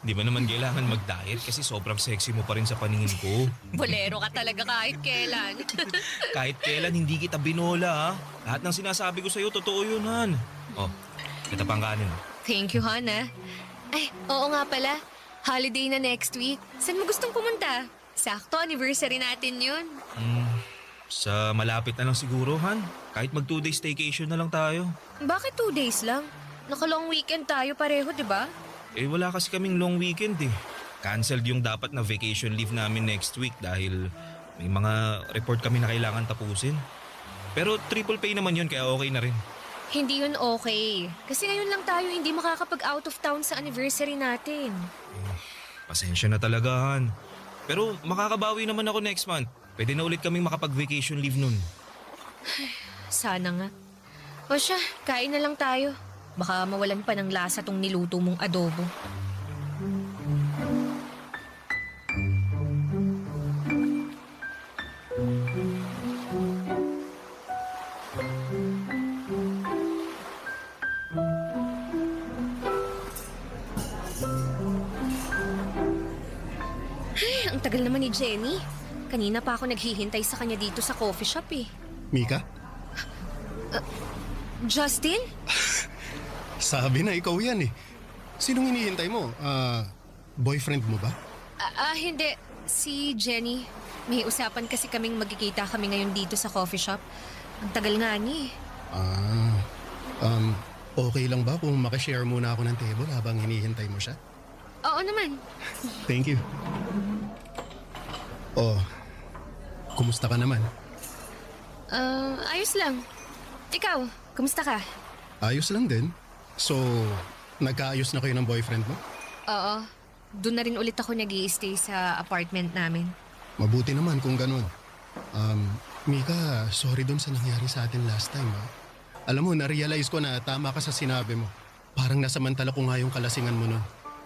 Di ba naman kailangan mag-diet kasi sobrang sexy mo pa rin sa paningin ko. Bolero ka talaga kahit kailan. Kahit kailan hindi kita binola ha. Lahat ng sinasabi ko sa'yo, totoo yun Han. Oh, kita pang kanin. Thank you, Han, ah. Ay, oo nga pala. Holiday na next week. Saan mo gustong pumunta? Sakto, anniversary natin yun. Sa malapit na lang siguro Han. Kahit mag 2 days staycation na lang tayo. Bakit 2 days lang? Naka-long weekend tayo pareho, di ba? Eh wala kasi kaming long weekend eh. Cancelled yung dapat na vacation leave namin next week dahil may mga report kami na kailangan tapusin. Pero triple pay naman yun kaya okay na rin. Hindi yun okay. Kasi ngayon lang tayo hindi makakapag out of town sa anniversary natin. Pasensya na talaga Han. Pero makakabawi naman ako next month. Pwede na ulit kaming makapag-vacation leave nun. Sana nga. O siya, kain na lang tayo. Baka mawalan pa ng lasa tong niluto mong adobo. Ay, ang tagal naman ni Jenny. Kanina pa ako naghihintay sa kanya dito sa coffee shop eh. Mika, Justin? sabi na ikaw yan eh. Sinong hinihintay mo? Boyfriend mo ba? Hindi. Si Jenny. May usapan kasi kaming magkikita kami ngayon dito sa coffee shop. Ang tagal nga niya eh. Okay lang ba kung makashare muna ako ng table habang hinihintay mo siya? Oo naman. Thank you. Oh, kumusta ka naman? Ayos lang. Ikaw, kumusta ka? Ayos lang din. So, nagkaayos na kayo ng boyfriend mo? Oo. Doon na rin ulit ako nag-i-stay sa apartment namin. Mabuti naman kung ganun. Mika, sorry dun sa nangyari sa atin last time. Alam mo, na-realize ko na tama ka sa sinabi mo. Parang nasamantala ko nga yung kalasingan mo nun.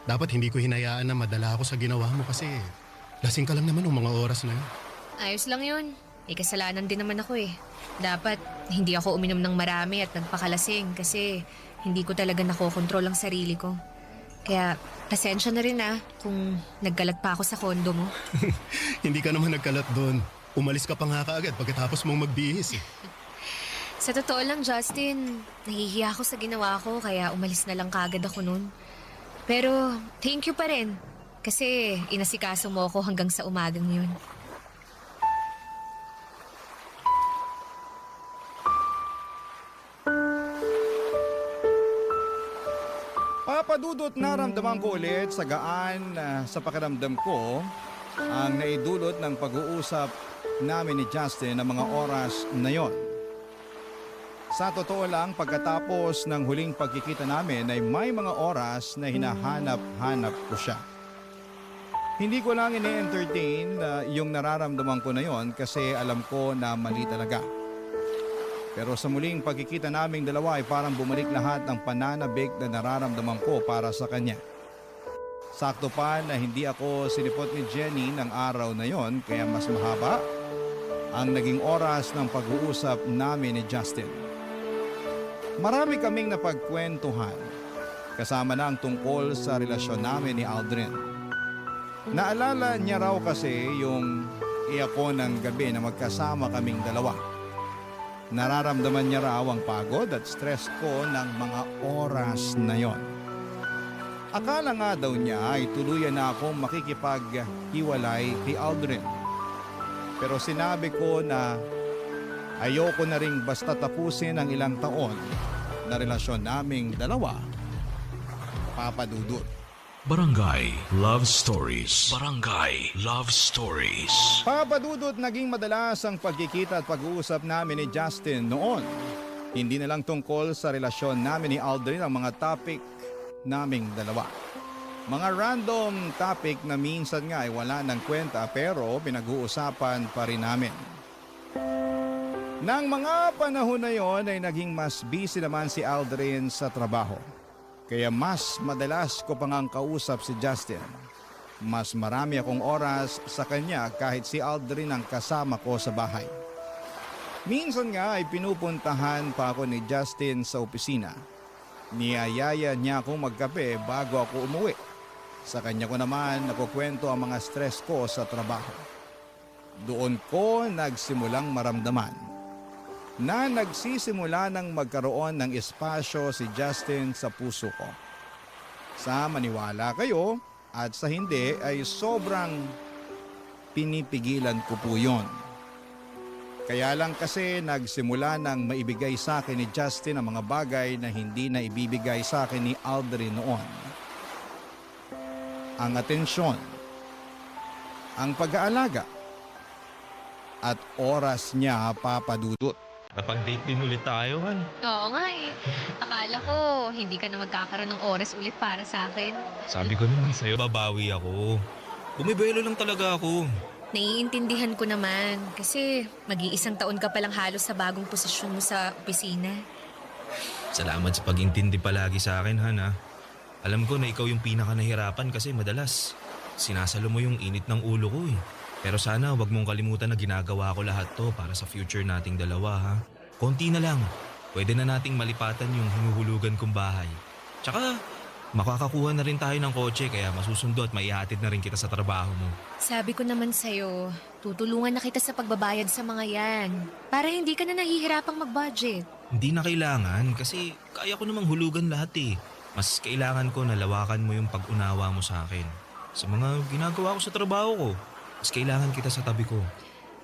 Dapat hindi ko hinayaan na madala ako sa ginawa mo kasi lasing ka lang naman ng mga oras na yun. Ayos lang yun. May kasalanan din naman ako eh. Dapat hindi ako uminom ng marami at nagpakalasing kasi hindi ko talaga nakokontrol ang sarili ko. Kaya pasensya na rin kung nagkalat pa ako sa kondo mo. Hindi ka naman nagkalat doon. Umalis ka pa nga kaagad pagkatapos mong magbihis eh. Sa totoo lang, Justin, nahihiya ako sa ginawa ko kaya umalis na lang kaagad ako nun. Pero thank you pa rin kasi inasikaso mo ako hanggang sa umagang yun. Papadudot naramdaman ko ulit sa gaan sa pakiramdam ko ang naidulot ng pag-uusap namin ni Justin ng mga oras na yon. Sa totoo lang, pagkatapos ng huling pagkikita namin ay may mga oras na hinahanap-hanap ko siya. Hindi ko lang ini-entertain yung nararamdaman ko na yon kasi alam ko na mali talaga. Pero sa muling pagkikita naming dalawa ay parang bumalik lahat ng pananabik na nararamdaman ko para sa kanya. Sakto pa na hindi ako sinipot ni Jenny ng araw na yon kaya mas mahaba ang naging oras ng pag-uusap namin ni Justin. Marami kaming napagkwentuhan kasama na ang tungkol sa relasyon namin ni Aldrin. Naalala niya raw kasi yung iako ng gabi na magkasama kaming dalawa. Nararamdaman niya raw ang pagod at stress ko ng mga oras na yon. Akala nga daw niya ay tuluyan na akong makikipaghiwalay kay Aldrin. Pero sinabi ko na ayoko na ring basta tapusin ang ilang taon na relasyon naming dalawa, Papa Dudut. Barangay Love Stories. Barangay Love Stories. Papa Dudut, naging madalas ang pagkikita at pag-uusap namin ni Justin noon. Hindi na lang tungkol sa relasyon namin ni Aldrin ang mga topic naming dalawa. Mga random topic na minsan nga ay wala ng kwenta pero pinag-uusapan pa rin namin. Nang mga panahon na yon ay naging mas busy naman si Aldrin sa trabaho. Kaya mas madalas ko pang ang kausap si Justin. Mas marami akong oras sa kanya kahit si Aldrin ang kasama ko sa bahay. Minsan nga ay pinupuntahan pa ako ni Justin sa opisina. Niyayaya niya akong magkape bago ako umuwi. Sa kanya ko naman nakukwento ang mga stress ko sa trabaho. Doon ko nagsimulang maramdaman na nagsisimula ng magkaroon ng espasyo si Justin sa puso ko. Sa maniwala kayo at sa hindi ay sobrang pinipigilan ko po yun. Kaya lang kasi nagsimula ng maibigay sa akin ni Justin ang mga bagay na hindi na ibibigay sa akin ni Aldrin noon. Ang atensyon, ang pag-aalaga, at oras niya, Papa Dudut. Napag-date din ulit tayo, Han. Oo nga eh. Akala ko hindi ka na magkakaroon ng oras ulit para sa akin. Sabi ko naman sa'yo, babawi ako. Bumibelo lang talaga ako. Naiintindihan ko naman kasi mag-iisang taon ka palang halos sa bagong posisyon mo sa opisina. Salamat sa pag-intindi palagi sa akin, Han, ha. Alam ko na ikaw yung pinaka nahirapan kasi madalas sinasalo mo yung init ng ulo ko eh. Pero sana wag mong kalimutan na ginagawa ko lahat to para sa future nating dalawa, ha. Konti na lang. Pwede na nating malipatan yung hinuhulugan kong bahay. Tsaka makakakuha na rin tayo ng kotse kaya masusundo at maihatid na rin kita sa trabaho mo. Sabi ko naman sa'yo, tutulungan na kita sa pagbabayad sa mga yan. Para hindi ka na nahihirapang mag-budget. Hindi na kailangan kasi kaya ko namang hulugan lahat eh. Mas kailangan ko na lawakan mo yung pag-unawa mo sa akin. Sa mga ginagawa ko sa trabaho ko, mas kailangan kita sa tabi ko.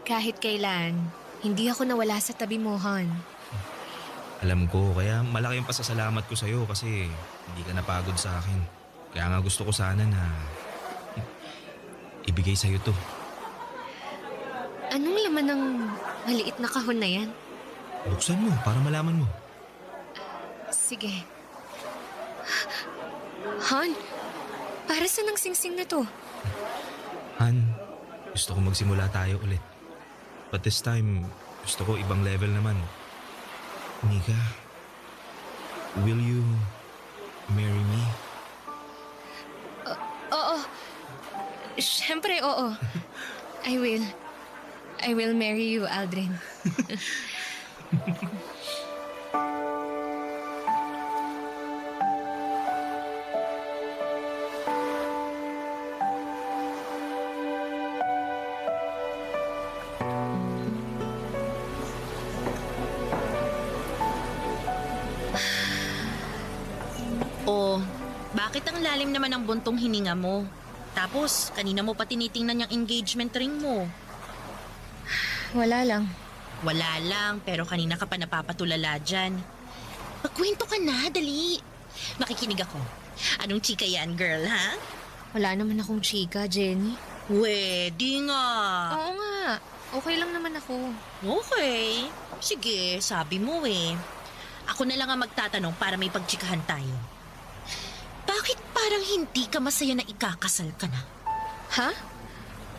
Kahit kailan, hindi ako nawala sa tabi mo, Han. Alam ko, kaya malaki yung pasasalamat ko sa'yo kasi hindi ka napagod sa akin. Kaya nga gusto ko sana na ibigay sa'yo to. Anong laman ng maliit na kahon na yan? Buksan mo para malaman mo. Sige. Han, para saan ang singsing na to? Han, gusto ko magsimula tayo ulit. But this time, gusto ko ibang level naman. Mika, will you marry me? Oo. Siyempre, oo. I will. I will marry you, Aldrin. Oh, bakit ang lalim naman ng buntong hininga mo? Tapos, kanina mo pa tinitingnan yung engagement ring mo. Wala lang. Wala lang, pero kanina ka pa napapatulala dyan. Magkwento ka na, dali. Makikinig ako. Anong chika yan, girl, ha? Wala naman akong chika, Jenny. Pwede nga. Oo nga. Okay lang naman ako. Okay. Sige, sabi mo eh. Ako na lang ang magtatanong para may pagchikahan tayo. Bakit parang hindi ka masaya na ikakasal ka na? Ha?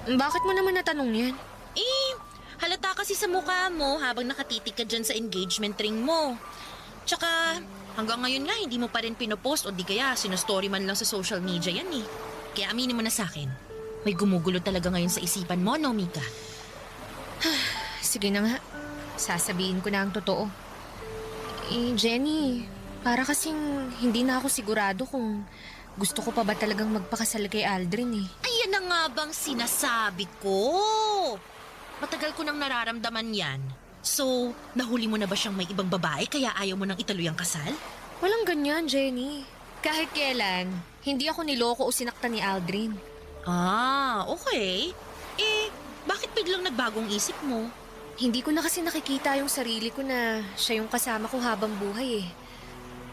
Bakit mo naman natanong yan? Eh, halata kasi sa mukha mo habang nakatitig ka dyan sa engagement ring mo. Tsaka, hanggang ngayon nga hindi mo pa rin pinopost o di kaya sinostory man lang sa social media yan eh. Kaya aminin mo na sa akin, may gumugulo talaga ngayon sa isipan mo, no, Mika? Sige na nga. Sasabihin ko na ang totoo. Eh, Jenny, para kasing hindi na ako sigurado kung gusto ko pa ba talagang magpakasal kay Aldrin eh. Ayan na nga bang sinasabi ko? Matagal ko nang nararamdaman yan. So, nahuli mo na ba siyang may ibang babae kaya ayaw mo nang ituloy ang kasal? Walang ganyan, Jenny. Kahit kailan, hindi ako niloko o sinaktan ni Aldrin. Ah, okay. Eh, bakit biglang nagbagong isip mo? Hindi ko na kasi nakikita yung sarili ko na siya yung kasama ko habang buhay eh.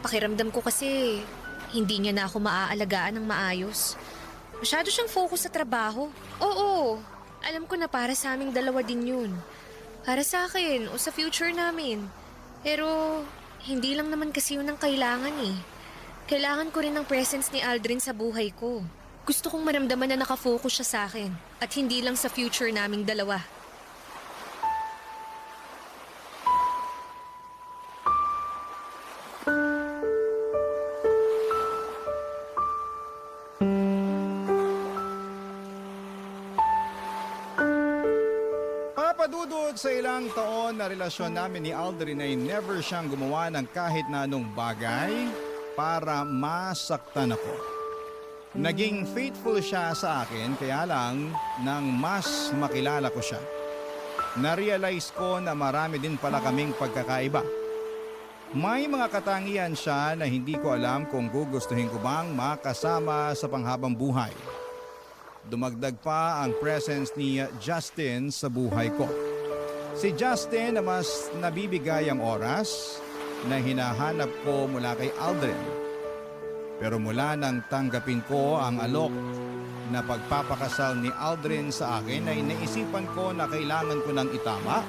Pakiramdam ko kasi hindi niya na ako maaalagaan ng maayos. Masyado siyang focus sa trabaho. Oo, alam ko na para sa aming dalawa din yun. Para sa akin o sa future namin. Pero hindi lang naman kasi yun ang kailangan eh. Kailangan ko rin ng presence ni Aldrin sa buhay ko. Gusto kong maramdaman na nakafocus siya sa akin at hindi lang sa future naming dalawa. Papadudod sa ilang taon na relasyon namin ni Aldrin ay never siyang gumawa ng kahit na anong bagay para masaktan ako. Naging faithful siya sa akin kaya lang nang mas makilala ko siya. Na-realize ko na marami din pala kaming pagkakaiba. May mga katangian siya na hindi ko alam kung gugustuhin ko bang makasama sa panghabang buhay. Dumagdag pa ang presence ni Justin sa buhay ko. Si Justin na mas nabibigay ang oras na hinahanap ko mula kay Aldrin. Pero mula nang tanggapin ko ang alok na pagpapakasal ni Aldrin sa akin ay naisipan ko na kailangan ko nang itama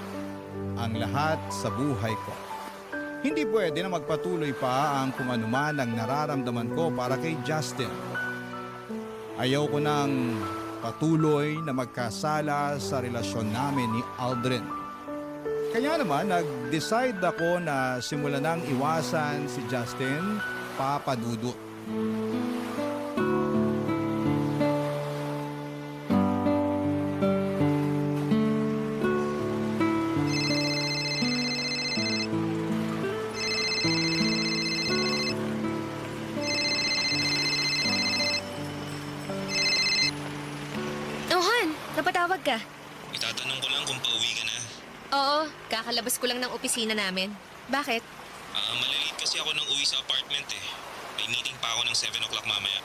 ang lahat sa buhay ko. Hindi pwede na magpatuloy pa ang kung anuman ang nararamdaman ko para kay Justin. Ayaw ko nang patuloy na magkasala sa relasyon namin ni Aldrin. Kaya naman nag-decide ako na simulan ng iwasan si Justin, Papa Dudut. Oh, Han, napatawag ka. Itatanong ko lang kung pauwi ka na. Oo, kakalabas ko lang ng opisina namin. Bakit? Malilate kasi ako nang uwi sa apartment eh. May meeting pa ako ng 7 o'clock mamaya.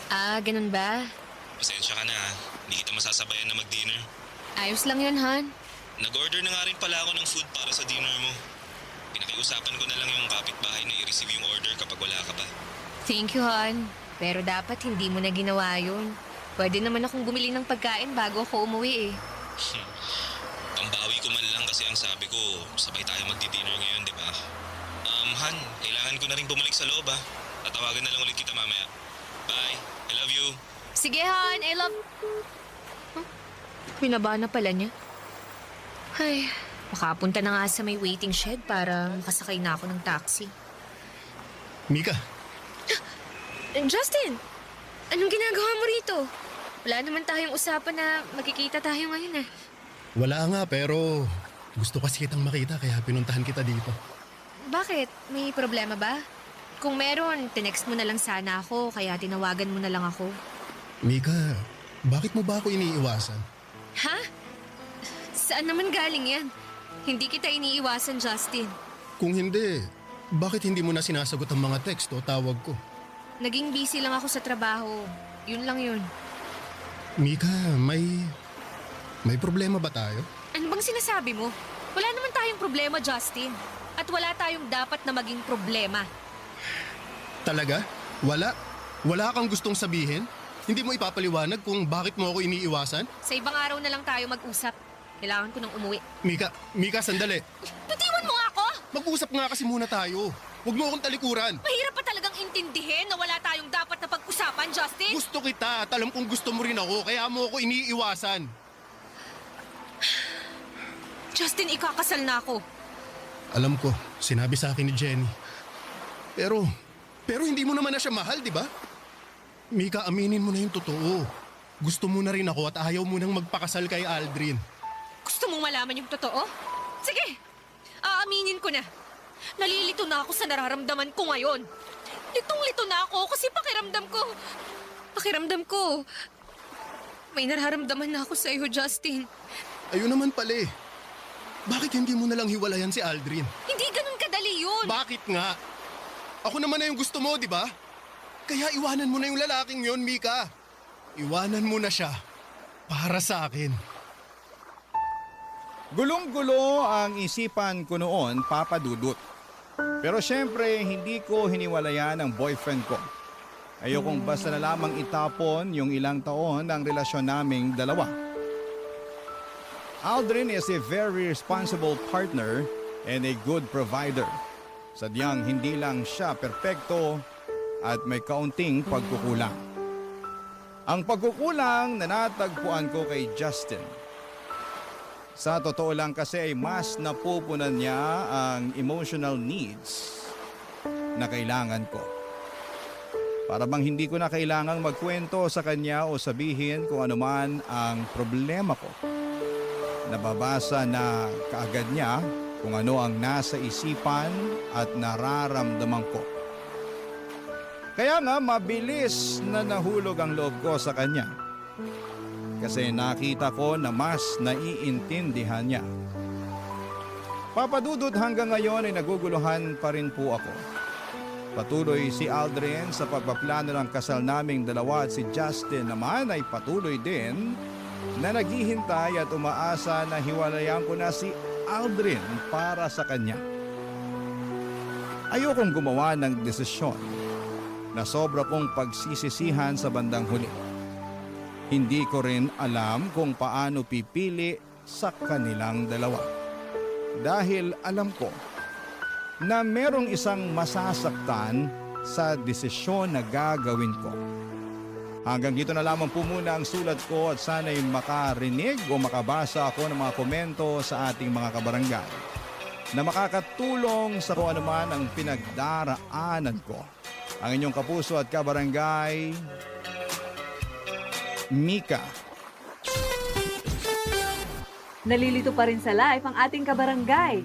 Ah, ganun ba? Pasensya ka na ha. Hindi kita masasabayan na mag-dinner. Ayos lang yun, Han. Nag-order na nga rin pala ako ng food para sa dinner mo. Pinakiusapan ko na lang yung kapitbahay na i-receive yung order kapag wala ka pa. Thank you, Han. Pero dapat hindi mo na ginawa yun. Pwede naman akong bumili ng pagkain bago ako umuwi eh. Pambawi ko man lang kasi ang sabi ko, sabay tayo magdi-dinner ngayon, di ba? Han, kailangan ko na rin bumalik sa loob ha. Tatawagan na lang ulit kita mamaya. Bye. I love you. Sige, Han. I love... Huh? Binaba na pala niya. Ay, makapunta na nga sa may waiting shed para makasakay na ako ng taxi. Mika, Justin, anong ginagawa mo rito? Wala naman tayong usapan na magkikita tayo ngayon eh. wala nga pero gusto kasi kitang makita kaya pinuntahan kita dito. Bakit? May problema ba? Kung meron, tinext mo na lang sana ako kaya tinawagan mo na lang ako. Mika, bakit mo ba ako iniiwasan? Ha? Saan naman galing yan? Hindi kita iniiwasan, Justin. Kung hindi, bakit hindi mo na sinasagot ang mga text o tawag ko? Naging busy lang ako sa trabaho. Yun lang yun. Mika, may problema ba tayo? Ano bang sinasabi mo? Wala naman tayong problema, Justin. At wala tayong dapat na maging problema. Talaga? Wala? Wala kang gustong sabihin? Hindi mo ipapaliwanag kung bakit mo ako iniiwasan? Sa ibang araw na lang tayo mag-usap. Kailangan ko nang umuwi. Mika, sandali. Bitiwan mo nga ako! Mag-usap nga kasi muna tayo. Huwag mo akong talikuran. Mahirap pa talagang intindihin na wala tayong dapat na pag-usapan, Justin. Gusto kita at alam kong gusto mo rin ako kaya mo ako iniiwasan. Justin, ikakasal na ako. Alam ko, sinabi sa akin ni Jenny. Pero hindi mo naman na siya mahal, di ba? Mika, aminin mo na yung totoo. Gusto mo na rin ako at ayaw mo nang magpakasal kay Aldrin. Gusto mong malaman yung totoo? Sige, aaminin ko na. Nalilito na ako sa nararamdaman ko ngayon. Litong-lito na ako kasi pakiramdam ko, may nararamdaman na ako sa iyo, Justin. Ayun naman pala eh. Bakit hindi mo na lang hiwalayan si Aldrin? Hindi ganun kadali yun. Bakit nga? Ako naman na yung gusto mo, di ba? Kaya iwanan mo na yung lalaking yon, Mika. Iwanan mo na siya para sa akin. Gulong-gulo ang isipan ko noon, Papa Dudut. Pero syempre, hindi ko hiniwalayan ang boyfriend ko. Ayokong basta na lamang itapon yung ilang taon ng relasyon naming dalawa. Aldrin is a very responsible partner and a good provider. Sadyang hindi lang siya perpekto at may kaunting pagkukulang. Ang pagkukulang na natagpuan ko kay Justin. Sa totoo lang kasi ay mas napupunan niya ang emotional needs na kailangan ko. Para bang hindi ko na kailangang magkwento sa kanya o sabihin kung ano man ang problema ko. Nababasa na kaagad niya kung ano ang nasa isipan at nararamdaman ko. Kaya nga mabilis na nahulog ang loob ko sa kanya. Kasi nakita ko na mas naiintindihan niya. Papadudod hanggang ngayon ay naguguluhan pa rin po ako. Patuloy si Aldrin sa pagpaplano ng kasal naming dalawa at si Justin naman ay patuloy din na naghihintay at umaasa na hiwalayan ko na si Aldrin para sa kanya. Ayokong gumawa ng desisyon na sobra kong pagsisisihan sa bandang huli. Hindi ko rin alam kung paano pipili sa kanilang dalawa. Dahil alam ko na merong isang masasaktan sa desisyon na gagawin ko. Hanggang dito na lamang po muna ang sulat ko at sana'y makarinig o makabasa ako ng mga komento sa ating mga kabarangay na makakatulong sa kung anuman ang pinagdaraanan ko. Ang inyong kapuso at kabarangay, Mika. Nalilito pa rin sa live ang ating kabarangay.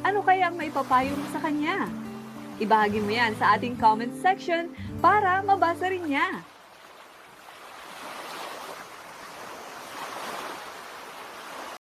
Ano kaya ang maipapayo mo sa kanya? Ibahagi mo yan sa ating comment section para mabasa rin niya.